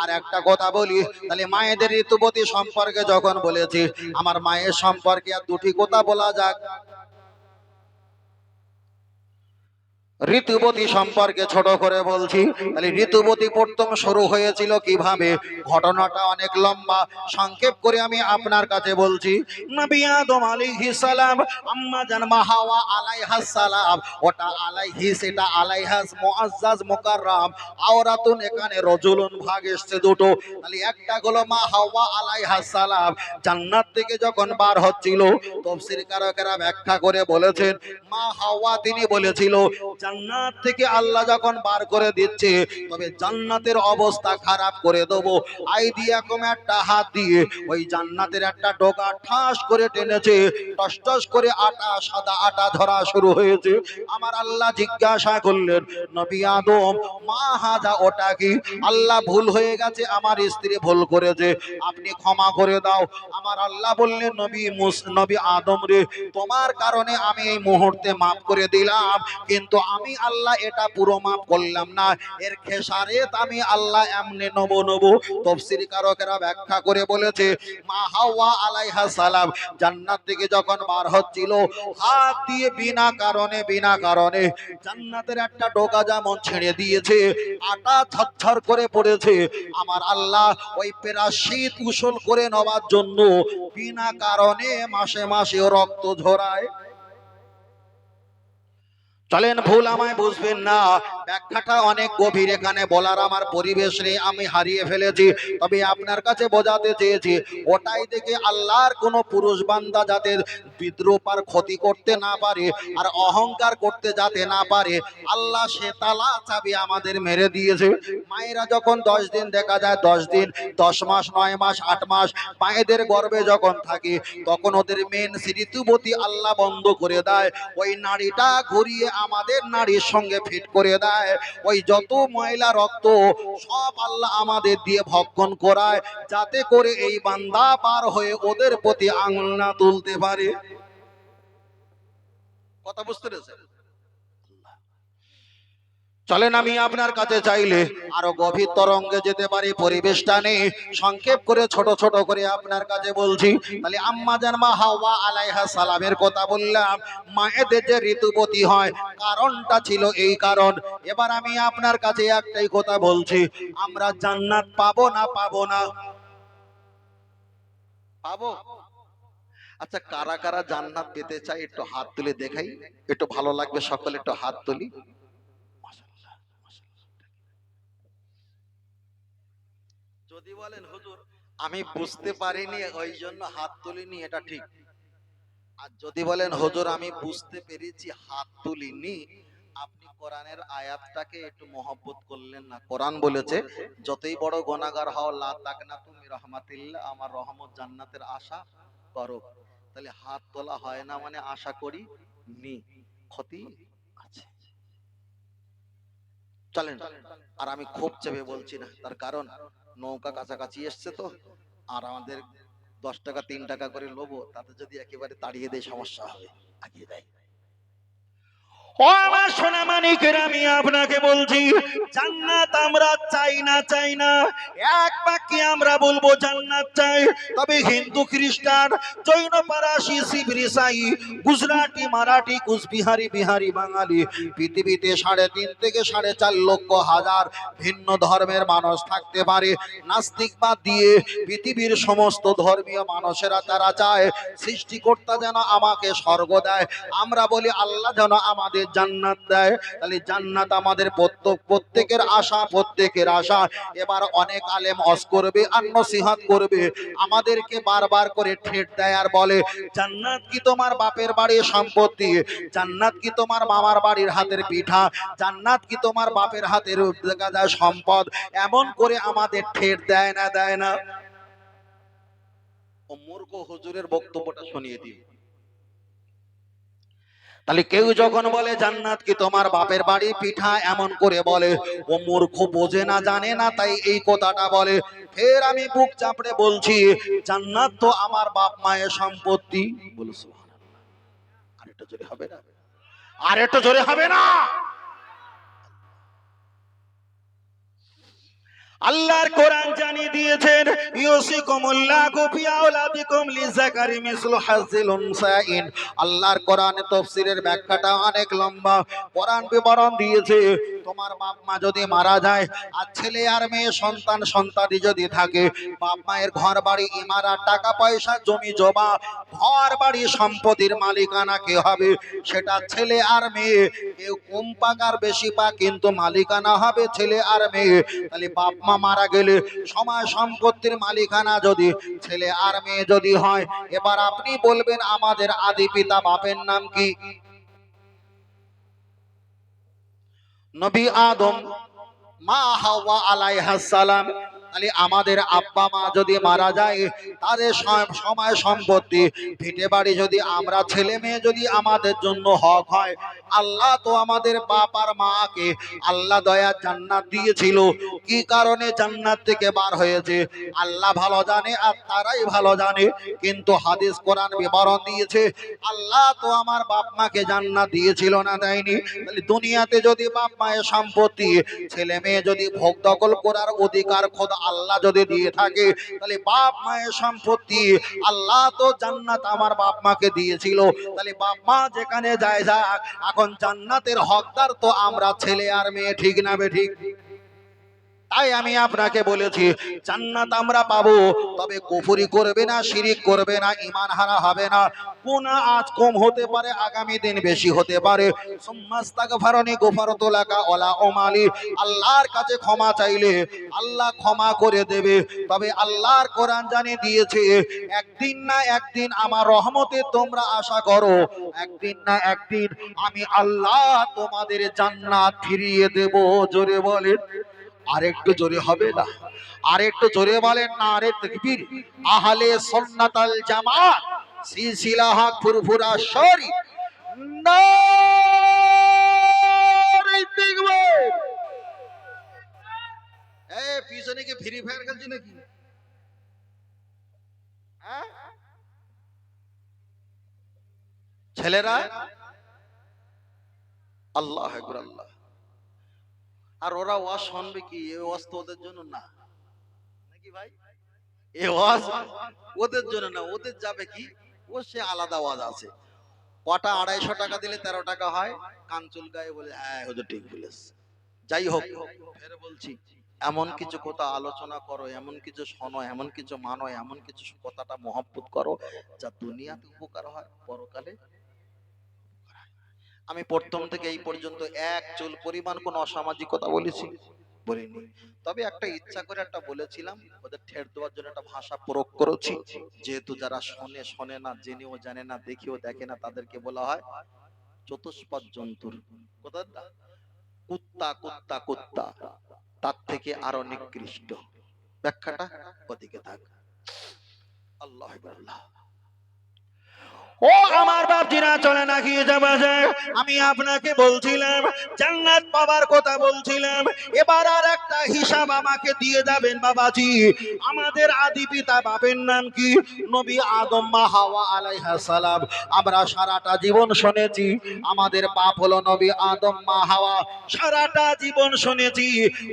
আর একটা কথা বলি। তাহলে মায়েদের ঋতুবতী সম্পর্কে যখন বলেছি, আমার মায়ের সম্পর্কে আর দুটি কথা বলা যাক। ঋতুবতী সম্পর্কে ছোট করে বলছি। তাহলে ঋতুবতী প্রথম শুরু হয়েছিল কিভাবে, ঘটনাটা অনেক লম্বা, সংক্ষেপ করে আমি আপনার কাছে বলছি। নবী আদম আলাইহিস সালাম, আম্মা জান মা হাওয়া আলাইহাস সালাম, ওটা আলাইহি, সেটা আলাইহাস মুআজ্জাজ মুকাররাম, আওরাতুন, এখানে রজুলুন ভাগ এসেছে দুটো। তাহলে একটা হলো মা হাওয়া আলাইহাস সালাম, জান্নাত থেকে যখন বার হচ্ছিল, তাফসীর কারকেরা ব্যাখ্যা করে বলেছেন, মা হাওয়া তিনি বলেছিল জান্নাত থেকে আল্লাহ যখন বার করে দিচ্ছে, তবে জান্নাতের অবস্থা খারাপ করে দেবো। আই দিয়ে কম একটা হাত দিয়ে ওই জান্নাতের একটা ডগা ঠাস করে টেনেছে, টস টস করে আটা, সাদা আটা ধরা শুরু হয়েছে। আমার আল্লাহ জিজ্ঞাসা করলেন, নবী আদম, মা হাজা, ওটা কি? আল্লাহ, ভুল হয়ে গেছে, আমার স্ত্রী ভুল করেছে, আপনি ক্ষমা করে দাও। আমার আল্লাহ বললেন, নবী আদম রে, তোমার কারণে আমি এই মুহূর্তে মাফ করে দিলাম, কিন্তু আমি আল্লাহ এটা পুরো মাফ করলাম না, এর খেসারত আমি আল্লাহ এমনি নেব। তাফসীর কারকেরা ব্যাখ্যা করে বলেছে, মা হাওয়া আলাইহা সালাম জান্নাত থেকে যখন বার হচ্ছিল, হাত দিয়ে বিনা কারণে জান্নাতের একটা ডগা যেমন ছেড়ে দিয়েছে, আটা ঝরঝর করে পড়েছে। আমার আল্লাহ ওই পেরাশিত উসুল করে নেওয়ার জন্য বিনা কারণে মাসে মাসে রক্ত ঝরায়। চলেন, ভুল আমায় বুঝবেন না, ব্যাখ্যাটা অনেক গভীর, এখানে বলার আমার পরিবেশ নেই, আমি হারিয়ে ফেলেছি। তবে আপনার কাছে বোঝাতে চেয়েছি, ওটাই দেখে আল্লাহর কোন পুরুষ বান্দা যাতে বিদ্রুপ আর ক্ষতি করতে না পারে, আর অহংকার করতে যাতে না পারে, আল্লাহ সে তালা চাবি আমাদের মেরে দিয়েছে। মায়েরা যখন 10 দিন, দেখা যায় 10 দিন, 10 মাস, 9 মাস, 8 মাস মায়েদের গর্ভে যখন থাকে, তখন ওদের মেন ঋতুবতী আল্লাহ বন্ধ করে দেয়, ওই নাড়িটা ঘুরিয়ে আমাদের নারীর সঙ্গে ফিট করে দেয়। ওই যত ময়লা রক্ত সব আল্লাহ আমাদের দিয়ে ভক্ষণ করায়, যাতে করে এই বান্দা পার হয়ে ওদের প্রতি আঙুল না তুলতে পারে। কথা বুঝতে পেরেছেন? চলেন, আমি আপনার কাছে চাইলে আরো গভীর তরঙ্গে যেতে পারি, পরিবেশটা নেই, সংক্ষেপ করে ছোট ছোট করে আপনার কাছে বলছি। তাহলে আম্মা জান মা হাওয়া আলাইহা সালামের কথা বললাম, মায়েদের যে ঋতুবতী হয় কারণটা ছিল এই কারণ। এবার আমি আপনার কাছে একটাই কথা বলছি, আমরা জান্নাত পাবো না পাবো না? পাবো। আচ্ছা, কারা কারা জান্নাত পেতে চাই একটু হাত তুলে দেখাই, একটু ভালো লাগবে সকলে, একটু হাত তুলি। যদি বলেন হুজুর আমি বুঝতে পারিনি ওই জন্য হাত তুলিনি, এটা ঠিক। আর যদি বলেন হুজুর আমি বুঝতে পেরেছি হাত তুলিনি, আপনি কোরআনের আয়াতটাকে একটু মহব্বত করলেন না। কোরআন বলেছে, যতই বড় গুনাহগার হও লা তাকনাতু মির রাহমাতিল্লাহ, আমার রহমত জান্নাতের আশা করো। তাহলে হাত তোলা হয় না মানে আশা করি নি, ক্ষতি আছে। চলেন, আর আমি খুব চেপে বলছি না, তার কারণ নৌকা কাছাকাছি এসছে তো, আর আমাদের 10 টাকা 3 টাকা করে লোবো, তাতে যদি একেবারে তাড়িয়ে দেয় সমস্যা হবে, আগিয়ে দেয়। ও আমার সোনা মানিকেরা, আমি আপনাকে বলছি, জান্নাত আমরা চাই না, এক বাক্যে আমরা বলবো জান্নাত চাই। তবে হিন্দু, খ্রিস্টান, জৈন, পারাসি, শিখ, ইসাই, গুজরাটি, মারাঠি, কুচবিহারি, বিহারি, বাঙালি, পৃথিবীতে 3.5 থেকে 4.5 লক্ষ হাজার ভিন্ন ধর্মের মানুষ থাকতে পারে। নাস্তিক বাদ দিয়ে পৃথিবীর সমস্ত ধর্মীয় মানুষেরা তারা চায় সৃষ্টিকর্তা যেন আমাকে স্বর্গ দেয়, আমরা বলি আল্লাহ যেন আমাদের জান্নাত দেয়। তাহলে জান্নাত আমাদের প্রত্যেকের আশা, প্রত্যেকের আশা। এবার অনেক আলেম ওয়াজ করবে আর নসিহত করবে, আমাদেরকে বারবার করে ঠেট দেয় আর বলে, জান্নাত কি তোমার বাপের বাড়ির সম্পত্তি? জান্নাত কি তোমার মামার বাড়ির হাতের পিঠা? জান্নাত কি তোমার বাপের হাতের সম্পদ? এমন করে আমাদের ঠেট দেয় না? ও মূর্খ হুজুরের বক্তব্যটা শুনিয়ে দিই। তাহলে কেউ যখন বলে জান্নাত কি তোমার বাপের বাড়ি পিঠা, এমন করে বলে, ও মূর্খ, বোঝে না, জানে না, তাই এই কথাটা বলে। ফের আমি বুক চাপড়ে বলছি, জান্নাত তো আমার বাপ মায়ের সম্পত্তি। বলো সুবহানাল্লাহ। আরেকটু জোরে হবে না? আরেকটু জোরে হবে না? আল্লাহর কোরআন জানিয়ে দিয়েছেন, ইউসিকুমুল্লাহু ফি আওলাদিকুম লিযাকারি মিসলু হাযিল উনসাইন। আল্লাহর কোরআনে তাফসীরের ব্যাখ্যাটা অনেক লম্বা, কোরআন বিবরণ দিয়েছে, তোমার বাপ মা যদি মারা যায় আর ছেলে আর মেয়ে সন্তানই যদি থাকে, বাপ মায়ের ঘর বাড়ি ইমারত, টাকা পয়সা, জমি জমা, ঘর বাড়ি সম্পত্তির মালিকানা কে হবে? সেটা ছেলে আর মেয়ে, কেউ কম পাক আর বেশি পাক, কিন্তু মালিকানা হবে ছেলে আর মেয়ে। তাহলে বাপ মা মারা গেলে সময় সম্পত্তির মালিকানা যদি ছেলে আর মেয়ে যদি হয়, এবার আপনি বলবেন আমাদের আদি পিতা বাপের নাম কি? নবী আদম, মা হাওয়া আলাইহাস সালাম, তাহলে আমাদের আব্বা মা যদি মারা যায়, তাদের সময় সম্পত্তি ভিটে বাড়ি যদি আমরা ছেলে মেয়ে যদি আমাদের জন্য হক হয়, আল্লাহ তো আমাদের বাপ আর মাকে আল্লাহ দয়া জান্নাত দিয়েছিল। কি কারণে জান্নাত থেকে বার হয়েছে আল্লাহ ভালো জানে, আর তারাই ভালো জানে। কিন্তু হাদিস কোরআন বিবরণ দিয়েছে আল্লাহ তো আমার বাপ মাকে জান্নাত দিয়েছিল না, দেয়নি। তাহলে দুনিয়াতে যদি বাপ মায়ের সম্পত্তি ছেলে মেয়ে যদি ভোগ দখল করার অধিকার খোদ আল্লাহ যদি দিয়ে থাকে, তাহলে বাপ মায়ের সম্পত্তি আল্লাহ তো জান্নাত আমার বাপ মাকে দিয়েছিল। তাহলে বাপ মা যেখানে যায় যাক, এখন জান্নাতের হকদার তো আমরা ছেলে আর মেয়ে, ঠিক না বে ঠিক? তাই আমি আপনাকে বলেছি জান্নাত আমরা পাবো, তবে কুফরি করবে না, শিরিক করবে না, ঈমান হারা হবে না। গুনাহ আজ কম হতে পারে, আগামী দিন বেশি হতে পারে। সুম্মাস্তাগফারনি গফারতু লাকা ওয়ালা উমালি, আল্লাহর কাছে ক্ষমা চাইলে আল্লাহ ক্ষমা করে দেবে। তবে আল্লাহর কোরআন জানিয়ে দিয়েছে একদিন না একদিন আমার রহমতে তোমরা আশা করো, একদিন না একদিন আমি আল্লাহ তোমাদের জান্নাত ফিরিয়ে দেব। জোরে বলেন, আরেকটু জোরে হবে না? আরেকটু জোরে বলেন নারে তাকবীর। আহলে সুন্নাত আল জামাত সিলসিলা হক ফুরফুরা শরীফ, নারে তাকবীর। এই পিছনে কি ফ্রি ফায়ার খেলছি নাকি? হ্যাঁ ছেলেরা, আল্লাহু আকবার, আল্লাহ। আর ওরা ওয়াজ শুনবে কি? এই ওয়াজ তো ওদের জন্য না, নাকি ভাই? এই ওয়াজ ওদের জন্য না, ওদের যাবে কি? ও সে আলাদা ওয়াজ আছে। কটা 250 টাকা দিলে 13 টাকা হয়, কাঞ্চুল গায়ে বলে হ্যাঁ হুজুর ঠিক বলেছে। যাই হোক, ফের বলছি এমন কিছু কথা আলোচনা করো, এমন কিছু শোনো, এমন কিছু মানো, এমন কিছু কথাটা মহব্বত করো যা দুনিয়াতে উপকার হয়, পরকালে। আমি প্রথম থেকে এই পর্যন্ত এক চুল পরিমাণ কোন অসামাজিকতা বলেছি? বলিনি। তবে একটা ইচ্ছা করে একটা বলেছিলাম, ওদের ঠের দেওয়ার জন্য একটা ভাষা প্রয়োগ করেছি। যেহেতু যারা শোনে শোনে না, জেনেও জানে না, দেখেও দেখে না, তাদেরকে বলা হয় চতুষ্পদ জন্তুর কথাটা। কুত্তা কুত্তা কুত্তা, তার থেকে আরো নিকৃষ্ট। ব্যাখ্যাটা ওদিকে থাক। আল্লাহ আল্লাহ। ও আমার বাপজিরা, চলে না গিয়ে যাবা যায়। আমি আপনাকে বলছিলাম জান্নাত পাওয়ার কথা বলছিলাম। এবার আর একটা হিসাব আমাকে দিয়ে যাবেন বাবাজি। আমাদের আদি পিতা বাপের নাম কি? নবী আদম, মা হাওয়া আলাইহিস সালাম। আমরা সারাটা জীবন শুনেছি আমাদের বাপ হলো নবী আদম, মা হাওয়া। সারাটা জীবন শুনেছি।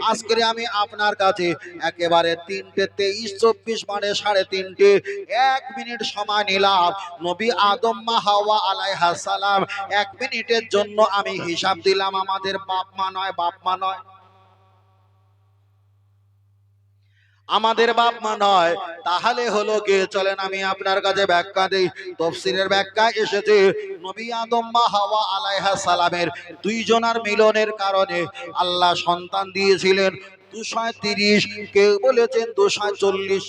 আজকে আমি আপনার কাছে একেবারে 3:23:24 মানে 3:30 1 মিনিট সময় নিলাম। নবী আদম, মা হাওয়া আলাইহিস সালাম, 1 মিনিটের জন্য আমি হিসাব দিলাম। আমাদের বাপ মা নয়? বাপ মা নয়? আমাদের বাপ মা নয়? তাহলে হলো কে? চলেন আমি আপনার কাছে ব্যাখ্যা দেই। তাফসীরের ব্যাখ্যা এসেছে নবী আদম, মা হাওয়া আলাইহিস সালামের দুইজনার মিলনের কারণে আল্লাহ সন্তান দিয়েছিলেন 230, কেউ বলেছেন 240।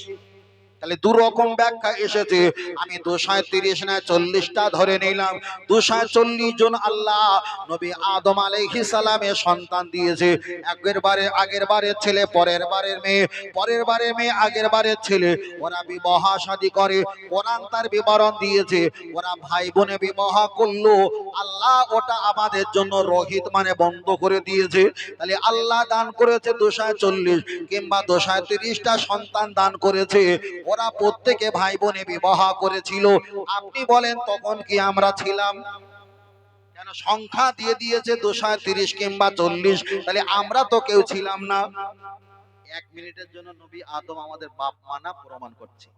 তাহলে দু রকম ব্যাখ্যা এসেছে। আমি 230 না 40টা ধরে নিলাম। 240 জন আল্লাহ নবী আদম আলাইহিস সালামের সন্তান দিয়েছে। আগের বারের ছেলে, পরের বারের মেয়ে, পরের বারের মেয়ে, আগের বারের ছেলে। ওরা বিবাহ শাদী করে, কোরআন তার বিবরণ দিয়েছে। ওরা ভাই বোনে বিবাহ করলো, আল্লাহ ওটা আমাদের জন্য রহিত মানে বন্ধ করে দিয়েছে। তাহলে আল্লাহ দান করেছে 240 কিংবা 230টা সন্তান দান করেছে। ওরা প্রত্যেকে ভাই বোনে বিবাহ করেছিল। আপনি বলেন তখন কি আমরা ছিলাম? কেন সংখ্যা দিয়ে দিয়েছে 230 কিংবা 40, তাহলে আমরা তো কেউ ছিলাম না। 1 মিনিটের জন্য নবী আদম আমাদের বাপ মা না প্রমাণ করছে।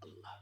আল্লাহ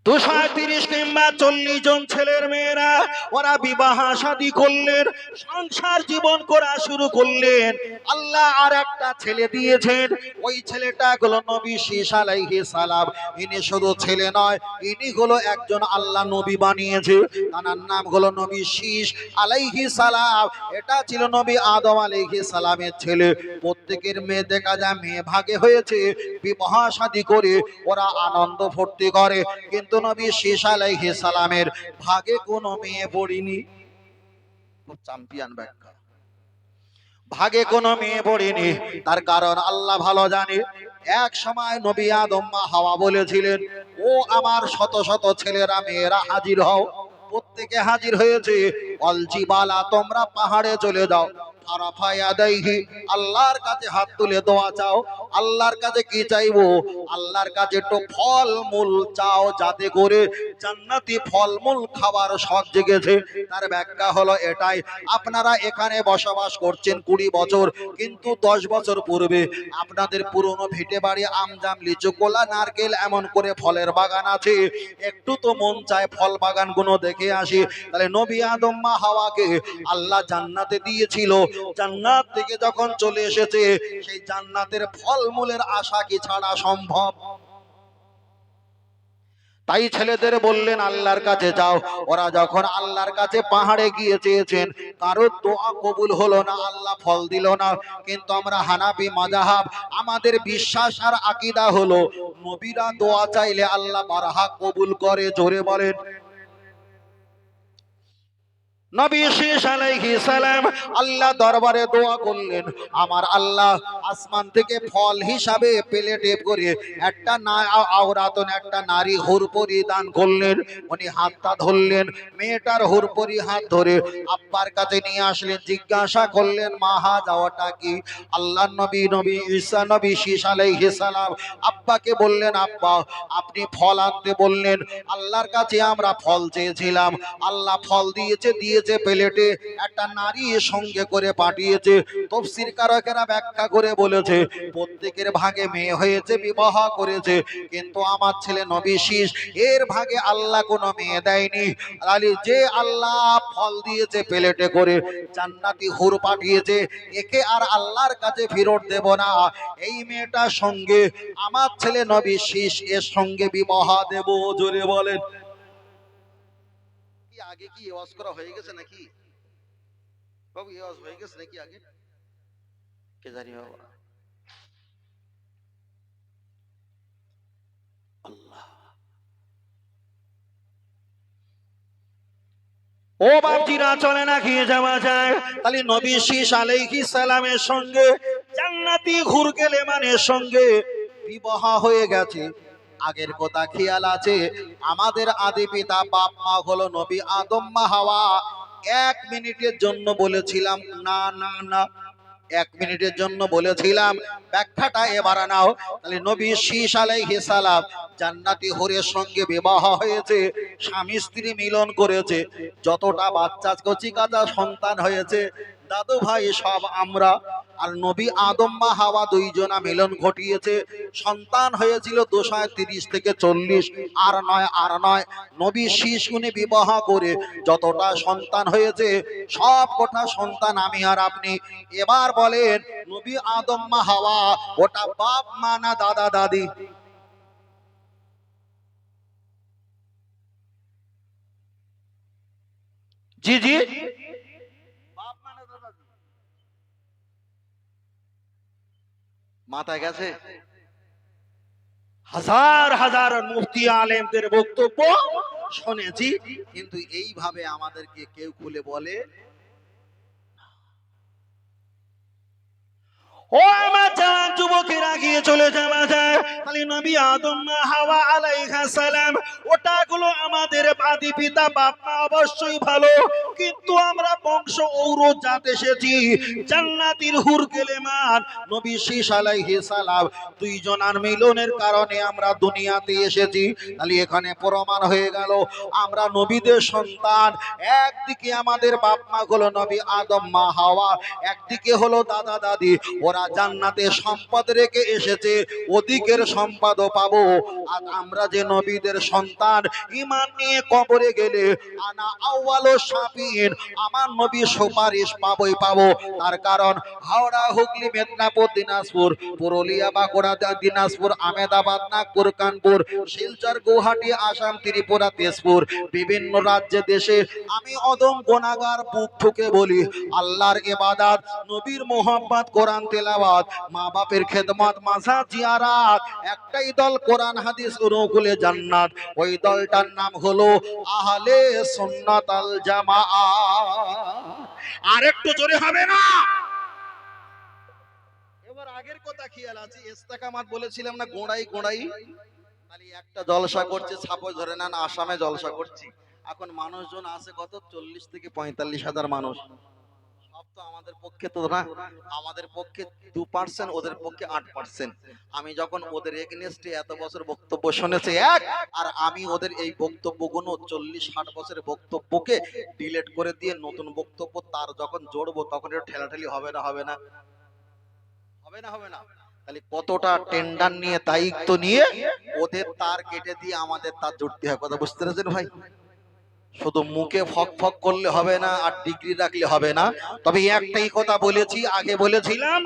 230 কিংবা 40 জন ছেলের মেয়েরা ওরা বিবাহ শাদী করলেন, সংসার জীবন করা শুরু করলেন। আল্লাহ আর একটা ছেলে দিয়েছেন। ওই ছেলেটা হলো নবী শীস আলাইহিস সালাম। ইনি শুধু ছেলে নয়, ইনি হলো একজন আল্লাহ নবী বানিয়েছে। তার নাম হলো নবী শীস আলাইহিস সালাম। এটা ছিল নবী আদম আলাইহিস সালামের ছেলে। প্রত্যেকের মেয়ে দেখা যায় মেয়ে ভাগে হয়েছে, বিবাহ শাদী করে ওরা আনন্দ ফুর্তি করে। কিন্তু নবী শীস আলাইহিস সালামের ভাগে কোনো মেয়ে পড়েনি। খুব চ্যাম্পিয়ন ব্যাখ্যা। ভাগে কোনো মেয়ে পড়েনি, তার কারণ আল্লাহ ভালো জানে। এক সময় নবী আদম মা হাওয়া বলেছিলেন, ও আমার শত শত ছেলেরা মেয়েরা হাজির হও। প্রত্যেকে হাজির হয়েছে। অলজিবালা, তোমরা পাহাড়ে চলে যাও। আল্লাহর কাছে হাত তুলে দোয়া চাও। আল্লাহর কাছে কি চাইবো? আল্লাহর কাছে একটু ফল মূল চাও, যাতে করে জান্নাতি ফলমূল খাবার শখ জেগেছে। তার ব্যাখ্যা হলো এটাই, আপনারা এখানে বসবাস করছেন 20 বছর, কিন্তু 10 বছর পূর্বে আপনাদের পুরনো ভিটে বাড়ি আমজাম লিচু কলা নারকেল এমন করে ফলের বাগান আছে। একটু তো মন চায় ফল বাগানগুলো দেখে আসি। তাহলে নবী আদম মা হাওয়াকে আল্লাহ জান্নাতে দিয়েছিল। জান্নাত থেকে যখন চলে এসেছে, সেই জান্নাতের ফলমূলের আশা কি ছাড়া সম্ভব? তাই ছেলেদের বললেন আল্লাহর কাছে যাও। ওরা যখন আল্লাহর কাছে পাহাড়ে গিয়ে চেয়েছেন, কারোর দোয়া কবুল হলো না, আল্লাহ ফল দিল না। কিন্তু আমরা হানাফি মাযহাব, আমাদের বিশ্বাস আর আকীদা হলো নবীরা দোয়া চাইলে আল্লাহ বারহা কবুল করে। জোরে বলেন। নবী শীষ আলাইহিস সালাম আল্লাহ দরবারে দোয়া করলেন, আমার আল্লাহ আসমান থেকে ফল হিসাবে প্লেটে করে একটা আওরাতন একটা নারী হুরপরি দান করলেন। উনি হাতটা ধরলেন, মেয়েটার হুরপরি হাত ধরে আব্বার কাছে নিয়ে আসলেন, জিজ্ঞাসা করলেন মাহা যাওয়াটা কি? আল্লাহ নবী নবী ঈসা নবী শীষ আলাইহিস সালাম আব্বাকে বললেন, আব্বা আপনি ফল আনতে বললেন, আল্লাহর কাছে আমরা ফল চেয়েছিলাম, আল্লাহ ফল দিয়েছে প্লেটে একটা নারী সঙ্গে করে পাঠিয়েছে। তাফসীর কারকেরা ব্যাখ্যা করে বলেছে, প্রত্যেকের ভাগে মেয়ে হয়েছে, বিবাহ করেছে, কিন্তু আমার ছেলে নবী শীষ এর ভাগে আল্লাহ কোনো মেয়ে দেয়নি। আলী যে আল্লাহ ফল দিয়েছে প্লেটে করে, জান্নাতি হুর পাঠিয়েছে, একে আর আল্লাহর কাছে ফেরত দেব না। এই মেয়েটার সঙ্গে আমার ছেলে নবী শীষ এর সঙ্গে বিবাহ দেব। জোরে বলেন। আগে কি ওয়াজ করা হয়ে গেছে নাকি বাবু? ওয়াজ হয়ে গেছে নাকি আগে? কে জানি বাবা। আল্লাহ, ও বাপজিরা চলে না খেয়ে যাওয়া যায়। তাহলে নবী শীষ আলাইহিস সালামের সঙ্গে জান্নাতি হুর গেলেমানের সঙ্গে বিবাহ হয়ে গেছে। আগের কথা খেয়াল আছে? আমাদের আদি পিতা বাপ মা হলো নবী আদম মা হাওয়া। 1 মিনিটের জন্য বলেছিলাম না না না, 1 মিনিটের জন্য বলেছিলাম, ব্যাখ্যাটা এবার নাও। তাহলে নবী শীষ আলাইহিস সালাম জান্নাতি হুরের সঙ্গে বিবাহ হয়েছে, স্বামী স্ত্রী মিলন করেছে, যতটা বাচ্চা কচি কাঁচা সন্তান হয়েছে দাদু ভাই সব আমরা। আর নবী আদম মা হাওয়া দুইজনা মিলন ঘটিয়েছে, সন্তান হয়েছিল 230 থেকে 40। আর নয় নবী শীষ উনি বিবাহ করে যতটা সন্তান হয়েছে সব কটা সন্তান আমি আর আপনি। এবার বলেন, নবী আদম মা হাওয়া ওটা বাপ মা না দাদা দাদি? জি জি, বাপ মা না দাদা? মাথায় গেছে? হাজার হাজার মুফতি আলেমদের বক্তব্য শুনেছি, কিন্তু এইভাবে আমাদেরকে কেউ খুলে বলে। ও আমার জান যুবকেরা গিয়ে চলে যাওয়া যায়। তাহলে নবী আদম হাওয়া আলাইহিস সালাম ওটা গুলো আমাদের আদি পিতা বাপ মা অবশ্যই ভালো, কিন্তু আমরা বংশ ঔরজাত এসেছি জান্নাতির হুর গেলেমান নবী শীষ আলাইহিস সালাম দুইজনার মিলনের কারণে আমরা দুনিয়াতে এসেছি। তাহলে এখানে প্রমাণ হয়ে গেল আমরা নবীদের সন্তান। একদিকে আমাদের বাপ মা হলো নবী আদম মা হাওয়া, একদিকে হলো দাদা দাদি, ওরা জান্নাতে সম্পদ রেখে এসেছে, ওদিকের সম্পদও পাবো। আর আমরা যে নবীদের সন্তান, ঈমান নিয়ে কবরে গেলে আনা আউয়ালু শাফিঈন, আমার নবী সুপারিশ পাবোই পাবো। তার কারণ হাওড়া হুগলি মেদিনীপুর দিনাজপুর পুরুলিয়া বাঁকুড়া দিনাজপুর আহমেদাবাদ নাগপুর কানপুর শিলচর গুয়াহাটি আসাম ত্রিপুরা তেজপুর বিভিন্ন রাজ্যে দেশে আমি অদম গুনাহগার বুক ঠুকে বলি আল্লাহর ইবাদত, নবীর মোহাম্মত, কোরআন তেলাওয়াত, মা বাপের খেদমত, মাজার জিয়ারাত, একটাই দল কোরআন হাদিস অনুকূলে জান্নাত। ওই দলটার নাম হলো আহলে সুন্নাত আল জামাআত। আর একটু জোরে হবে না? এবার আগের কথা খেয়াল আছে, ইস্তেকামাত বলেছিলাম না, গোড়াই গোড়াই। তাহলে একটা জলসা করছে, সাপোজ ধরে নেন আসামে জলসা করছি, এখন মানুষজন আছে কত, 40 থেকে 45,000 মানুষ। সব তো আমাদের পক্ষে তো না, আমাদের পক্ষে 2%, ওদের পক্ষে 8%। আমি যখন ওদের এগেনস্টে এত বছর বক্তব্য শুনেছি এক, আর আমি ওদের এই বক্তব্যগুলো 40-60 বছরের বক্তব্যকে ডিলিট করে দিয়ে নতুন বক্তব্য তার যখন জোড়বো, তখন এটা ঠেলাঠেলি হবে না? হবে না? হবে না? হবে না? তাহলে কতটা টেন্ডার নিয়ে, দায়িত্ব নিয়ে ওদের তার কেটে দিয়ে আমাদের তার জুড়তে হয়। কথা বুঝতে পেরেছেন ভাই? শুধু মুখে ফক ফক করলে হবে না, আর ডিগ্রি রাখলে হবে না। তবে একটাই কথা বলেছি, আগে বলেছিলাম,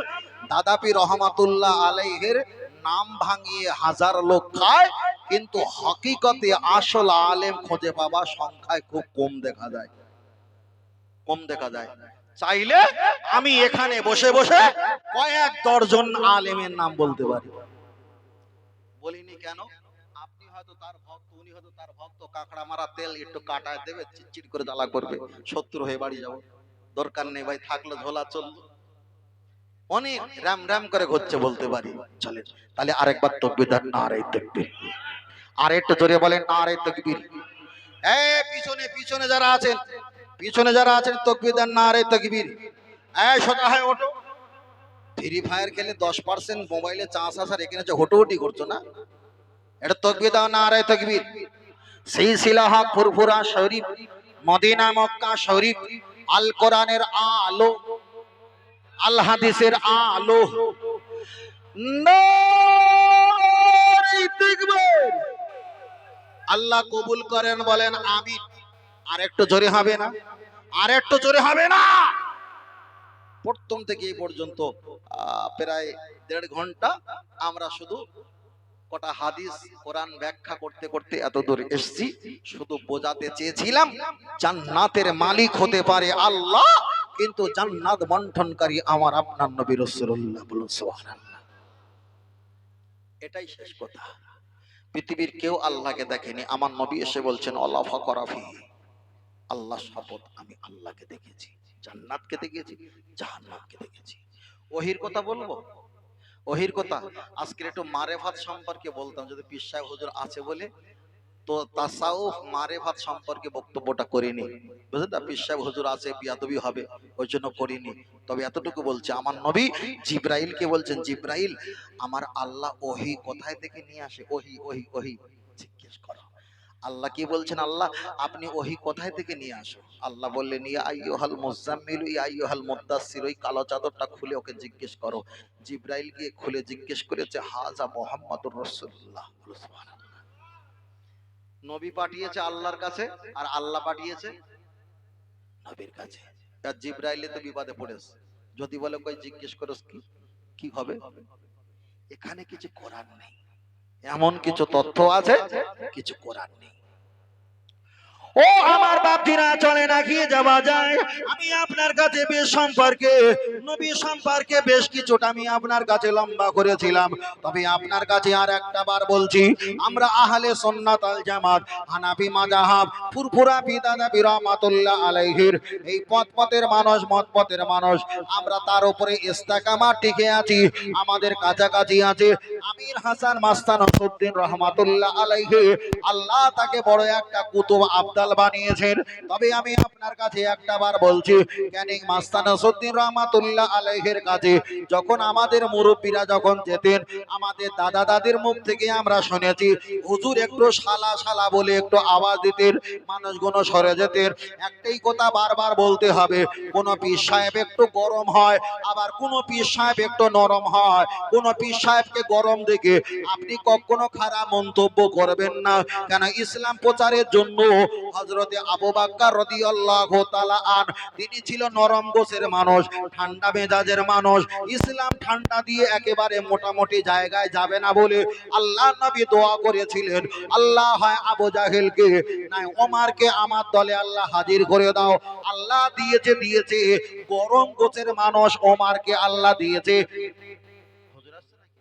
দাদাপি রহমাতুল্লাহ আলাইহির নাম ভাঙিয়ে হাজার লোক খায়, কিন্তু হকিকতে আসল আলেম খুঁজে পাবা সংখ্যায় খুব কম দেখা যায়, কম দেখা যায়। চাইলে আমি এখানে বসে বসে কয়েক দর্জন আলেমের নাম বলতে পারি। বলিনি কেন? আপনি হয়তো তার ভক্ত, উনি হয়তো তার ভক্ত, কাঁকড়া মারা তেল একটু কাটায় দেবে, চিটচিট করে জ্বালা করবে, শত্রু হয়ে বাড়ি যাবো। দরকার নেই ভাই, থাকলো ঝোলা চললো, অনেক রাম রাম করে ঘুরছে বলতে পারি। চলে, তাহলে আরেকবার তাকবীর, নারে তাকবীর। আর একটু জোরে বলেন নারে তাকবীর। এই পিছনে পিছনে যারা আছেন, পিছনে যারা আছেন তাকবীর দেন, নারে তাকবীর। এই সোজা হয় ওঠো। ফ্রি ফায়ার খেলে 10% মোবাইলে চার্জ আসার, এখানে যে হোটোহটি করছো না, এটা তাকবীর দাও, নারে তাকবীর। সিলসিলা হক ফুরফুরা শরীফ, মদিনা মক্কা শরীফ, আল কোরআনের আলো, আল হাদিসের আলো, নারে তাকবীর। আল্লাহ কবুল করেন, বলেন আমিন। আর একটু জোরে হবে না? আর একটু জোরে হবে না? প্রথম থেকে এই পর্যন্ত প্রায় 1.5 ঘন্টা আমরা শুধু কটা হাদিস কোরআন ব্যাখ্যা করতে করতে এত দূর এসেছি। শুধু বোঝাতে চেয়েছিলাম জান্নাতের মালিক হতে পারে আল্লাহ, কিন্তু জান্নাত বন্টনকারী আমার আপনার নবী রাসূলুল্লাহ, বলুন সুবহানাল্লাহ। এটাই শেষ কথা। পৃথিবীর কেউ আল্লাহকে দেখেনি, আমার নবী এসে বলছেন আল্লাহ ফাকরাফি, আল্লাহ শপথ আমি আল্লাহকে দেখেছি, জান্নাতকে দেখেছি, জাহান্নামকে দেখেছি। ওহির কথা বলবো, ওহির কথা। আজকে একটু মারেফাত সম্পর্কে বলতাম, যদি পীর সাহেব হুজুর আছে বলে, তো তাসাউফ মারেফাত সম্পর্কে বক্তব্যটা করিনি, বুঝলেন? পীর সাহেব হুজুর আছে, বিয়াদবি হবে, ওই জন্য করিনি। তবে এতটুকু বলছে, আমার নবী জিব্রাইলকে বলছেন, জিব্রাইল আমার আল্লাহ ওহি কোথায় থেকে নিয়ে আসে? ওহি ওহি ওহি জিজ্ঞেস করো। আল্লাহ কি বলছেন, আল্লাহ আপনি ওহি কোথায় থেকে নিয়ে আসো? আল্লাহ বললেন ইয়া আইয়ুহাল মুজাম্মিল, ইয়া আইয়ুহাল মুদ্দাসসির, ওই কালো চাদরটা খুলে ওকে জিজ্ঞেস করো। জিব্রাইল গিয়ে খুলে জিজ্ঞেস করেছে হাজা মুহাম্মাদুর রাসূলুল্লাহ। সুবহানাল্লাহ। নবী পাঠিয়েছে আল্লাহর কাছে, আর আল্লাহ পাঠিয়েছে নবীর কাছে। আর জিব্রাইলে তো বিপদে পড়েছে, যদি বলে কই জিজ্ঞেস করস কি কি হবে? এখানে কিছু করার নেই, এমন কিছু তথ্য আছে, কিছু করার নেই। ও আমার বাপজিরা, চলে না গিয়ে যাওয়া যায়। আমি আপনার কাছে বেশ সম্পর্কে, নবী সম্পর্কে বেশ কিছুটা আমি আপনার কাছে লম্বা করেছিলাম। তবে আপনার কাছে আর একটা বার বলছি, আমরা আহলে সুন্নাত ওয়াল জামাত, হানাফি মাযহাব, ফুরফুরা বিদানাবি রাহমাতুল্লাহ আলাইহির এই পথের মানুষ, মতপথের মানুষ, আমরা তার উপরে ইস্তেকামাত টিকে আছি। আমাদের কাছাকাছি আছে আমির হাসান মাস্তান নসরুদ্দিন রহমাতুল্লাহ আলাইহি, আল্লাহ তাকে বড় একটা কুতুব আবদাল বানিয়েছেন। তবে আমি আপনার কাছে একটা বার বলছি, ক্যানিং মাস্তান নসরুদ্দিন রহমাতুল্লাহ আলাইহির কাছে যখন আমাদের মুরব্বীরা যখন যেতেন, আমাদের দাদা দাদির মুখ থেকে আমরা শুনেছি হুজুর একটু শালা শালা বলে একটু আওয়াজ দিতেন, মানুষগুলো সরে যেতেন। একটাই কথা বারবার বলতে হবে, কোন পীর সাহেব একটু গরম হয়, আবার কোন পীর সাহেব একটু নরম হয়। কোন পীর সাহেবকে গরম দেখে আপনি কখনো খারাপ মন্তব্য করবেন না, কেন ইসলাম প্রচারের জন্য হযরতে আবু বকর রাদিয়াল্লাহু তাআলা আন, তিনি ছিল নরম গোছের মানুষ, ঠান্ডা মেজাজের মানুষ। ইসলাম ঠান্ডা দিয়ে একেবারে মোটামুটি জায়গায় যাবে না বলে আল্লাহ নবী দোয়া করেছিলেন, আল্লাহ হয় আবু জাহেলকে নাই ওমরকে আমার দলে আল্লাহ হাজির করে দাও। আল্লাহ দিয়েছে দিয়েছে গরম গোছের মানুষ ওমরকে আল্লাহ দিয়েছে। হুজুর আসছে নাকি?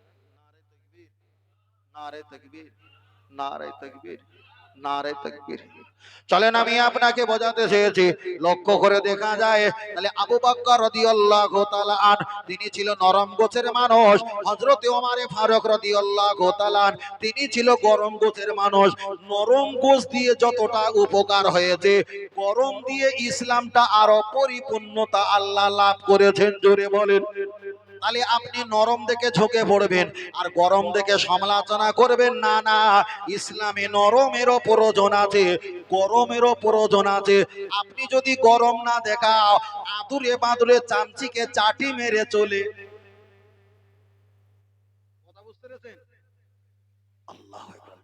নারে তাকবীর, নারে তাকবীর, নারে তাকবীর। চলেন আমি আপনাকে বোঝাতে চেয়েছি, লক্ষ্য করে দেখা যায় তাহলে আবু বকর রাদিয়াল্লাহু তাআলা তিনি ছিল নরম গোছের মানুষ, হযরতে ওমর ফারুক রাদিয়াল্লাহু তাআলা তিনি ছিল গরম গোছের মানুষ। নরম গোছ দিয়ে যতটা উপকার হয়েছে, গরম দিয়ে ইসলামটা আরো পরিপূর্ণতা আল্লাহ লাভ করেছেন, জোরে বলেন। তাহলে আপনি নরম দেখে ঝুঁকে পড়বেন আর গরম দেখে সমালোচনা করবেন না, না। ইসলামে নরমেরও প্রয়োজন আছে, গরমেরও প্রয়োজন আছে। আপনি যদি গরম না দেখাও, আদুরে বাদুরে চামচিকে চাটি মেরে চলে, কথা বুঝতে পেরেছেন? আল্লাহু আকবার।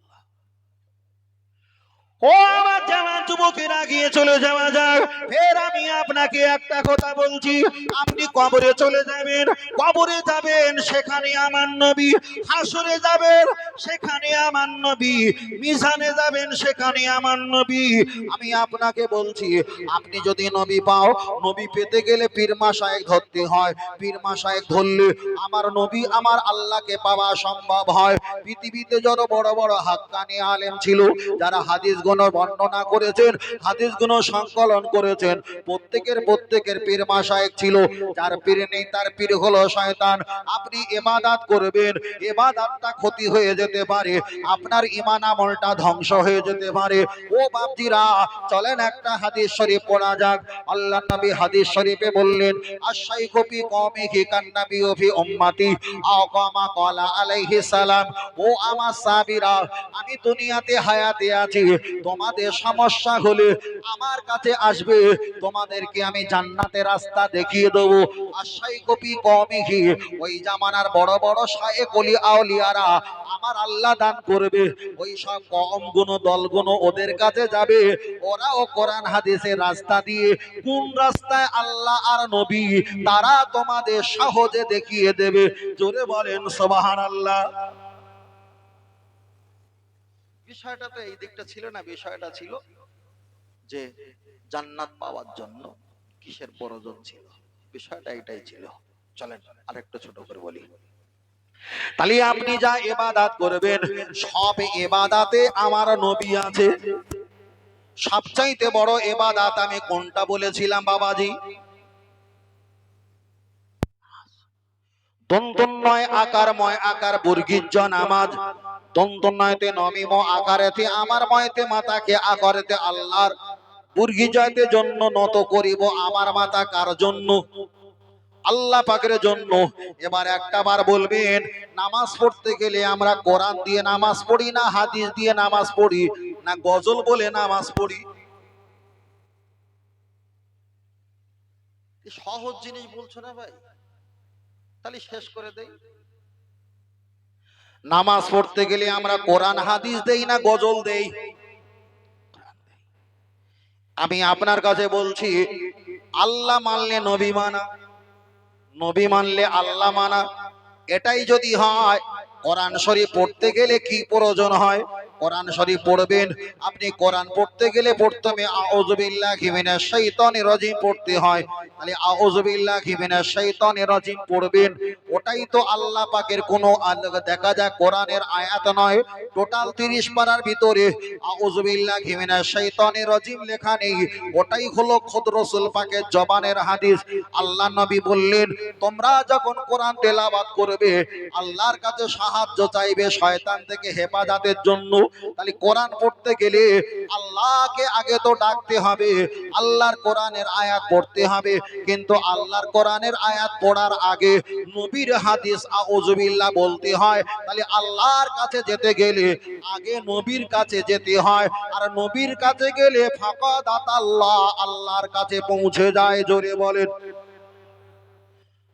ও আমার জওয়ান যুবকেরা, গিয়ে চলে যাওয়া যাক। ফের আমি আপনাকে একটা কথা বলছি, আপনি কবরে চলে যাবেন, কবরে যাবেন সেখানে আমার নবী, হাসরে যাবেন সেখানে আমার নবী, মিজানে যাবেন সেখানে আমার নবী। আমি আপনাকে বলছি, আপনি যদি নবী পাও, নবী পেতে গেলে পীর মাশায়েখ ধরতে হয়। পীর মাশায়েখ ধরলে আমার নবী আমার আল্লাহকে পাওয়া সম্ভব হয়। পৃথিবীতে যত বড় বড় হাক্কানি আলেম ছিল, যারা হাদিস গুণ বর্ণনা করেছেন, হাদিস গুণ সংকলন করেছেন, প্রত্যেকের পীর মাশায়েখ ছিল। যার পীর নেই তার পীর হলো শয়তান। আপনি ইবাদত করবেন, ইবাদতটা ক্ষতি হয়ে যেতে পারে, আপনার ঈমান আমলটা ধ্বংস হয়ে যেতে পারে। ও বাপজিরা, চলেন একটা হাদিস শরীফ পড়া যাক। আল্লাহর নবী হাদিস শরীফে বললেন, আশ-শাইখু ফি কওমিহি কান-নাবিয়্যু ফি উম্মতি আও কামা ক্বালা আলাইহিস সালাম। ও আমার সাহাবীরা, আমি দুনিয়াতে হায়াতে আছি, তোমাদের সমস্যা হলে আমার কাছে আসবে, তোমাদেরকে আমি জান্নাতের রাস্তা দেখিয়ে দেব। আশ-শাইখু ফি কওমিহি, ওই জামানার বড় বড় শায়েখ ওলি আউলিয়ারা আমার আল্লাহ দান করবে, ওই সব কওমগুলো দলগুলো ওদের কাছে যাবে, ওরাও কোরআন হাদিসের রাস্তা দিয়ে কোন রাস্তায় আল্লাহ আর নবী তারা তোমাদের সহজে দেখিয়ে দেবে, জোরে বলেন সুবহানাল্লাহ। বিষয়টা তো এই দিকটা ছিল না, বিষয়টা ছিল যে জান্নাত পাওয়ার জন্য কিসের প্রয়োজন ছিল, বিষয়টা এটাই ছিল। চলেন আরেকটু ছোট করে বলি। তাহলে আপনি যা ইবাদত করবেন, সব ইবাদতে আমার নবী আছে। সবচাইতে বড় ইবাদত আমি কোনটা বলেছিলাম বাবাজি? দন্তন্ময় আকারময় আকার বর্গীজ নামাজ। দন্তন্ময়তে নমিম আকারেতে আমার ময়তে মাতাকে আকারেতে আল্লাহর, বর্গীজয়তে জন্য নত করিব আমার মাতা কার জন্য? আল্লাহ পাকের জন্য। এবার একটা বার বলবেন, নামাজ পড়তে গেলে আমরা কোরআন দিয়ে নামাজ পড়ি না হাদিস দিয়ে নামাজ পড়ি না গজল বলে নামাজ পড়ি? সহজ জিনিস বলছো না ভাই, তাহলে শেষ করে দেই। নামাজ পড়তে গেলে আমরা কোরআন হাদিস দেই না গজল দেই? আমি আপনার কাছে বলছি, আল্লাহ মানলে নবী মানা, নবী মানলে আল্লাহ মানা। এটাই যদি হয়, কোরআন শরীফ পড়তে গেলে কি প্রয়োজন হয়? কোরআন শরীফ পড়বেন, আপনি কোরআন পড়তে গেলে প্রথমে আউযু বিল্লাহি মিনাশ শাইতানির রাজিম পড়তে হয়। তাহলে আউযু বিল্লাহি মিনাশ শাইতানির রাজিম পড়বেন, ওটাই তো আল্লাহ পাকের কোনো দেখা যায় কোরআনের আয়াত নয়। টোটাল 30 পারার ভিতরে আউযু বিল্লাহি মিনাশ শাইতানির রাজিম লেখা নেই, ওটাই হলো খোদ রাসূল পাকের জবানের হাদিস। আল্লাহ নবী বললেন, তোমরা যখন কোরআন তেলাওয়াত করবে, আল্লাহর কাছে সাহায্য চাইবে শয়তান থেকে হেফাজতের জন্য। তাহলে কোরআন পড়তে গেলে আল্লাহকে আগে তো ডাকতে হবে, আল্লাহর কোরআনের আয়াত পড়তে হবে। কিন্তু আল্লাহর কোরআনের আয়াত পড়ার আগে নবীর হাদিস আউযু বিল্লাহ বলতে হয়। তাহলে আল্লাহর কাছে যেতে গেলে আগে নবীর কাছে যেতে হয়, আর নবীর কাছে গেলে ফাকাদাত আল্লাহ, আল্লাহর কাছে পৌঁছে যায়, জোরে বলেন।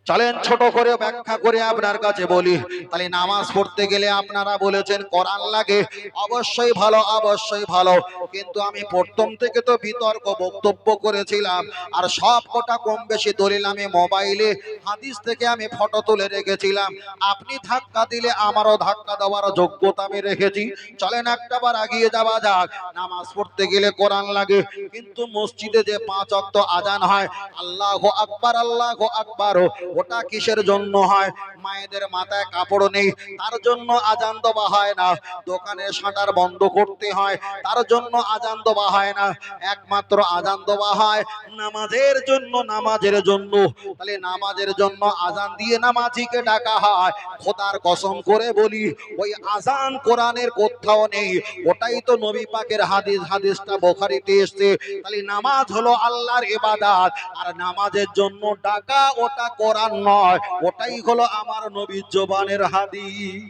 চলেন ছোট করে ব্যাখ্যা করে আপনার কাছে বলি। তাহলে নামাজ পড়তে গেলে আপনারা বলেছেন কোরআন লাগে, অবশ্যই ভালো, অবশ্যই ভালো। কিন্তু আমি প্রথম থেকে তো বিতর্ক বক্তব্য করেছিলাম, আর সব কটা কম বেশি দলিল আমি মোবাইলে হাদিস থেকে আমি ফটো তুলে রেখেছিলাম। আপনি ধাক্কা দিলে আমারও ধাক্কা দেওয়ার যোগ্যতা আমি রেখেছি। চলেন একটাবার এগিয়ে যাওয়া যাক। নামাজ পড়তে গেলে কোরআন লাগে, কিন্তু মসজিদে যে 5 ওয়াক্ত আজান হয়, আল্লাহু আকবার আল্লাহু আকবার, ওটা কিসের জন্য হয়? মায়েদের মাথায় কাপড় নেই, তার জন্য আজান দেওয়া হয় না। দোকানের শাটার বন্ধ করতে হয়, তার জন্য আজান দেওয়া হয় না। একমাত্র আজান দেওয়া হয় নামাজের জন্য, নামাজের জন্য। তাহলে নামাজের জন্য আজান দিয়ে নামাজিকে ডাকা হয়। খোদার কসম করে বলি, ওই আজান কোরআনের কোথাও নেই, ওটাই তো নবী পাকের হাদিস। হাদিসটা বুখারীতে এসেছে। তাহলে নামাজ হলো আল্লাহর ইবাদত, আর নামাজের জন্য ডাকা ওটা কোরআন নয়, ওটাই হলো আমার নবীর জবানের হাদিস।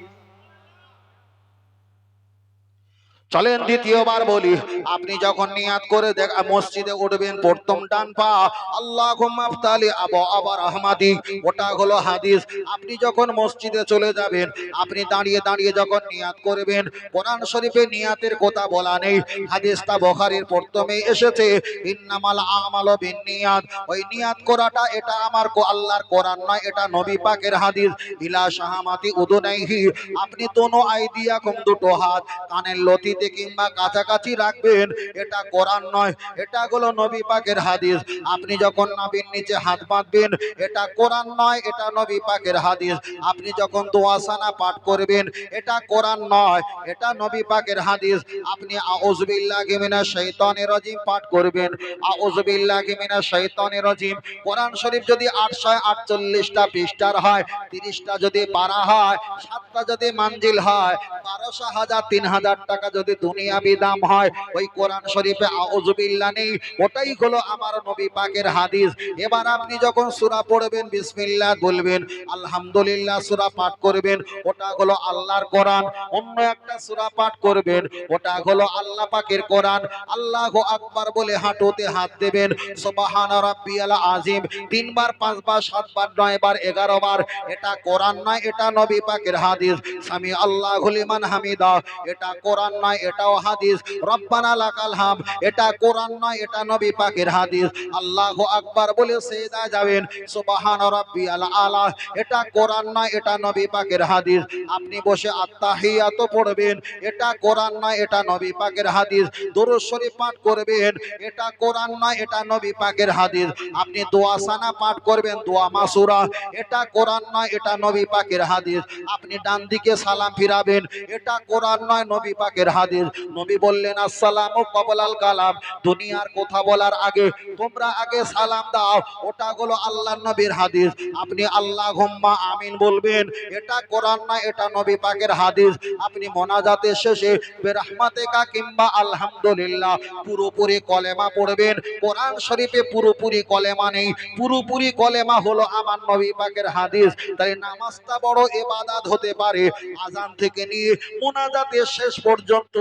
চলেন দ্বিতীয়বার বলি, আপনি যখন নিয়াত করে মসজিদে উঠবেন, প্রথম ডান পা আল্লাহুম্মা আফতালি আবওয়াবা রাহমাতিক, ওটা হলো হাদিস। আপনি যখন মসজিদে চলে যাবেন, আপনি দাঁড়িয়ে দাঁড়িয়ে যখন নিয়াত করবেন, কোরআন শরীফে নিয়াতের কথা বলা নেই, হাদিসটা বুখারীর প্রথমেই এসেছে, ইন্নামাল আমালু বিন্নিয়াত। ওই নিয়াত করাটা এটা আমার আল্লাহর কোরআন নয়, এটা নবী পাকের হাদিস। ইলা শাহামাতি উদুনাইহি, আপনি দোনো আইদিয়াকুম, দুটো হাত কানের লতি কিংবা কাছাকাছি রাখবেন, এটা কোরআন নয়, এটা হলো নবী পাকের হাদিস। আপনি যখন নাভির নিচে হাত বাঁধবেন, এটা কোরআন নয়, এটা নবী পাকের হাদিস। আপনি যখন দোয়াসানা পাঠ করবেন, এটা কোরআন নয়, এটা নবী পাকের হাদিস। আপনি আউযু বিল্লাহি মিনাশ শাইতানির রাজিম পাঠ করবেন, আউযু বিল্লাহি মিনাশ শাইতানির রাজিম। কোরআন শরীফ যদি 848টা পৃষ্ঠার হয়, 30টা যদি পারা হয়, 7টা যদি মানজিল হয়, 1200 হাজার 3000 টাকা যদি দুনিয়াবি দাম হয়, ওই কোরআন শরীফে আউযু বিল্লাহ নেই, ওটাই হলো আমার নবী পাকের হাদিস। এবার আপনি যখন সূরা পড়বেন, বিসমিল্লাহ বলবেন, আলহামদুলিল্লাহ সূরা পাঠ করবেন, ওটা হলো আল্লাহর কোরআন। অন্য একটা সূরা পাঠ করবেন, ওটা হলো আল্লাহ পাকের কোরআন। আল্লাহু আকবার বলে হাঁটুতে হাত দেবেন, সুবহান রাব্বিয়াল আযীম 3 বার 5 বার 7 বার 9 বার 11 বার, এটা কোরআন নয়, এটা নবী পাকের হাদিস। সামি আল্লাহু লিমান হামিদা, এটা কোরআন নয়, এটাও হাদিস। রব্বানা লাকাল হাম, এটা কোরআন নয়, এটা নবী পাকের হাদিস। আল্লাহু আকবার বলে সিজদা যাবেন, সুবহান রাব্বিয়াল আলা, এটা কোরআন নয়, এটা নবী পাকের হাদিস। আপনি বসে আত্তাহিয়াত পড়বেন, এটা কোরআন নয়, এটা নবী পাকের হাদিস। দুরূদ শরীফ পাঠ করবেন, এটা কোরআন নয়, এটা নবী পাকের হাদিস। আপনি দোয়া সানা পাঠ করবেন, দোয়া মাসুরা, এটা কোরআন নয়, এটা নবী পাকের হাদিস। আপনি ডান দিকে সালাম ফিরাবেন, এটা কোরআন নয়, নবী পাকের হাদিস। নবী বললেন, আসসালামু ক্বাবলাল কালাম, দুনিয়ার কথা বলার আগে তোমরা আগে সালাম দাও, ওটা হলো আল্লাহর নবীর হাদিস। আপনি আল্লাহুম্মা আমিন বলবেন, এটা কোরআন নয়, এটা নবী পাকের হাদিস। আপনি মোনাজাতের শেষে বিরহমাতিকা কিংবা আলহামদুলিল্লাহ পুরোপুরি কলেমা পড়বেন। কোরআন শরীফে পুরোপুরি কলেমা নেই, পুরোপুরি কলেমা হলো আমার নবী পাকের হাদিস। তাই নামাজটা বড় ইবাদত হতে পারে। আজান থেকে নিয়ে মোনাজাতের শেষ পর্যন্ত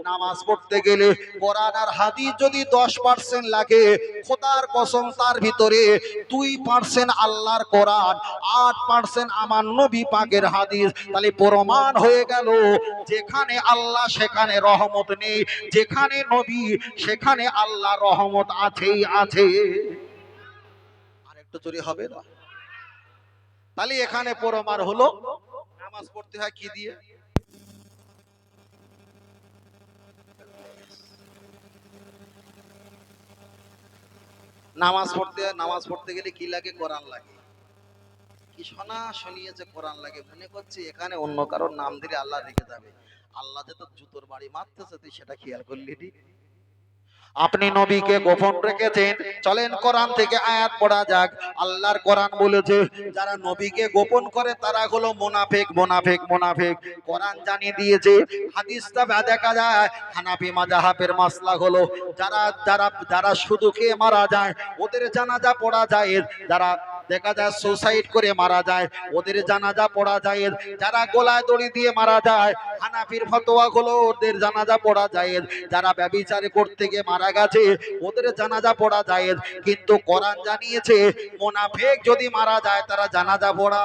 নামাজ পড়তে গেলে কোরআন আর হাদিস যদি 10% লাগে, খোদার কসম তার ভিতরে 2% আল্লাহর কোরআন, 8% আমার নবী পাকের হাদিস। তাহলে প্রমাণ হয়ে গেল, যেখানে আল্লাহ সেখানে রহমত নেই, যেখানে নবী সেখানে আল্লাহ রহমত আছেই আছে। আর একটু জোরে হবে না? তাহলে এখানে প্রমাণ হলো নামাজ পড়তে হয় কি দিয়ে? নামাজ পড়তে গেলে কি লাগে? কোরআন লাগে। কি শোনা শুনিয়েছে কোরআন লাগে, মনে করছে এখানে অন্য কারোর নাম দিলে আল্লাহ রেখে যাবে। আল্লাহ যে তো জুতোর বাড়ি মারতেছে, তুই সেটা খেয়াল করলি নি? আপনি নবীকে গোপন রেখেছেন। চলেন কোরআন থেকে আয়াত পড়া যাক। আল্লাহর কোরআন বলেছে, যারা নবীকে গোপন করে তারা হলো মুনাফিক, মুনাফিক, মুনাফিক। কোরআন জানিয়ে দিয়েছে। হাদিসটা দেখা যায় হানাফি মাযহাবের মাসলা হলো, যারা যারা যারা শুধু খেয়ে মারা যায় ওদের জানাজা পড়া যায়, যারা দেখা যায় সুসাইড করে মারা যায় ওদের জানাজা পড়া যায়, যারা গলায় দড়ি দিয়ে মারা যায় হানাফির ফতোয়া হলো ওদের জানাজা পড়া যায়, যারা ব্যভিচার করতে গিয়ে মারা গেছে ওদের জানাজা পড়া যায়। কিন্তু কোরআন জানিয়েছে মুনাফিক যদি মারা যায় তারা জানাজা পড়া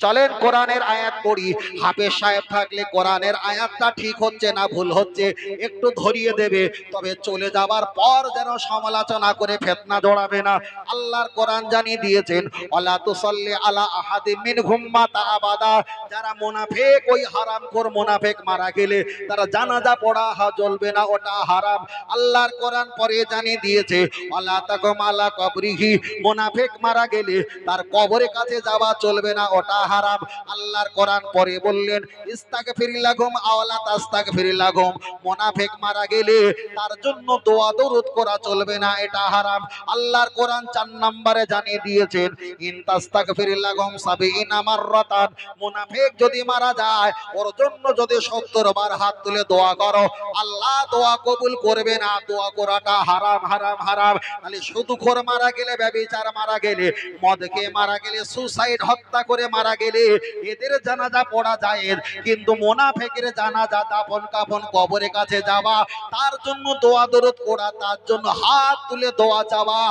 চলেন কোরআনের আয়াত পড়ি। হাফেজ সাহেব থাকলে কোরআনের আয়াতটা ঠিক হচ্ছে না ভুল হচ্ছে একটু ধরিয়ে দেবে, তবে চলে যাবার পর যেন সমালোচনা করে ফিতনা জড়াবে না। আল্লাহর কোরআন জানিয়ে দিয়েছেন, ওয়ালা তুসাল্লি আলা আহাদিম মিনহুম মাতা আবাদা। যারা মুনাফিক, ওই হারামখোর মুনাফিক মারা গেলে তারা জানাজা পড়া চলবে না, ওটা হারাম। আল্লাহর কোরআন পরে জানিয়ে দিয়েছে, ওয়ালা তাকুম আলা কবরিহি। মুনাফিক মারা গেলে তার কবরের কাছে যাওয়া চলবে না, ওটা হারাম। আল্লাহর কোরআন পরে বললেন, ইস্তাগফির লাহুম আও লা তাস্তাগফির লাহুম। মুনাফিক মারা গেলে তার জন্য দোয়া দরুদ করা চলবে না, এটা হারাম। আল্লাহর কোরআন 4 নম্বরে জানিয়ে দিয়েছেন, ইন তাস্তাগফির লাহুম 70 মাররাতান। মুনাফিক যদি মারা যায়, ওর জন্য যদি 70 বার হাত তুলে দোয়া করো, আল্লাহ দোয়া কবুল করবে না। দোয়া করাটা হারাম হারাম হারাম। তাহলে সুদখোর মারা গেলে, ব্যভিচার মারা গেলে, মদ খেয়ে মারা গেলে, সুসাইড হত্যা করে মারা গেলে এদের জানাজা পড়া যায়, কিন্তু মুনাফিকের জানাজা দাফন কাফন কবরের কাছে যাওয়া, তার জন্য দোয়া দরুদ করা, তার জন্য হাত তুলে দোয়া চাওয়া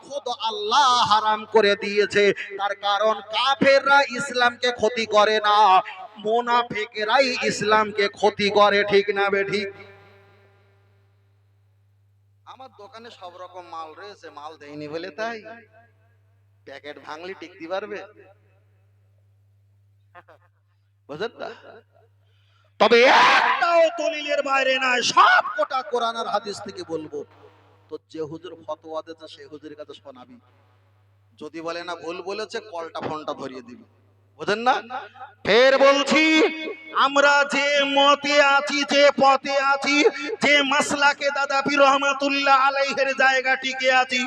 খুদ আল্লাহ হারাম করে দিয়েছে। তার কারণ কাফেররা ইসলামকে ক্ষতি করে না, মুনাফিকরাই ইসলামকে ক্ষতি করে। ঠিক না বে ঠিক? আমার দোকানে সব রকম মাল রয়েছে, মাল দেয়নি বলে তাই প্যাকেট ভাঙলি টিকতে পারবে? বুঝলেন না? তবে একটাও দলিলের বাইরে নাই, সব কোটা কোরআন আর হাদিস থেকে বলবো। তো যে হুজুর ফতোয়া দিয়েছে সেই হুজুরের কাছে শোনাবি, যদি বলে না ভুল বলেছে কলটা ফোনটা ধরিয়ে দিবি। বুঝেন না? ফের বলছি, আমরা যে মতে আছি, যে পথে আছি, যে মাসলাকে দাদা পীর রহমাতুল্লাহ আলাইহির জায়গা টিকে আছি,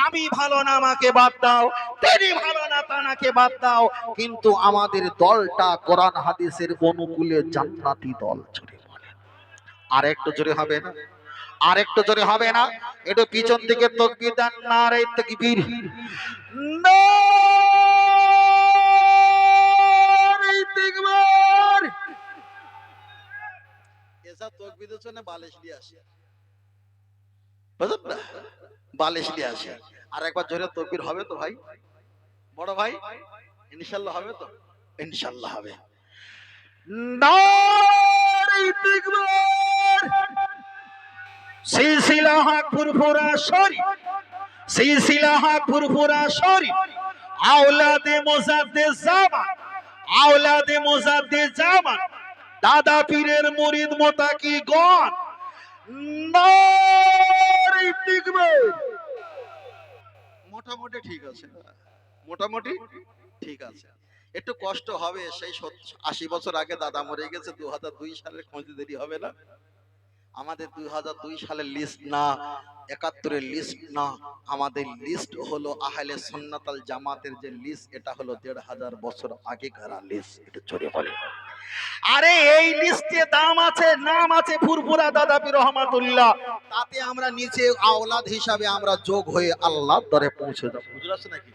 আমি ভালো না আমাকে বাদ দাও, তিনি ভালো না তানাকে বাদ দাও, কিন্তু আমাদের দলটা কোরআন হাদিসের অনুকূলে জান্নাতি দল। জোরে বলেন, আর একটু জোরে হবে না? আর একটু জোরে হবে না? একটু পিছন দিকে তাকবীর দেন, নারে তাকবীর। নারে তাকবীর। এসা তাকবীরের জন্য বালিশ নিয়ে আসে, বুঝলেন না? বালিশ নিয়ে আসে। আর একবার জোরে তাকবীর হবে তো ভাই? বড় ভাই ইনশাআল্লাহ হবে তো? ইনশাআল্লাহ হবে। নারে তাকবীর। সিলসিলা হক ফুরফুরা শরীফ, সিলসিলা হক ফুরফুরা শরীফ, আওলাদে মুজাদ্দিদ জামান, আওলাদে মুজাদ্দিদ জামান, দাদা পীরের মুরিদ মুতাকিগণ, নারে তাকবীর। মোটামুটি ঠিক আছে, মোটামুটি ঠিক আছে। একটু কষ্ট হবে, সেই 80 বছর আগে দাদা মরে গেছে, 2002 সালের খোঁজ দেরি হবে না। আমাদের 2002 সালের লিস্ট না, 71-এর লিস্ট না, আমাদের লিস্ট হলো আহলে সুন্নাত আল জামাতের যে লিস্ট, এটা হলো 1500 বছর আগেকার লিস্ট। এটা জোরে বলে। আরে এই লিস্টে দাম আছে, নাম আছে ফুরফুরা দাদা পীর রহমাতুল্লাহ, তাতে আমরা নিচে আওলাদ হিসাবে আমরা যোগ হয়ে আল্লাহর দরে পৌঁছে যাব। বুঝতে পারছেন নাকি?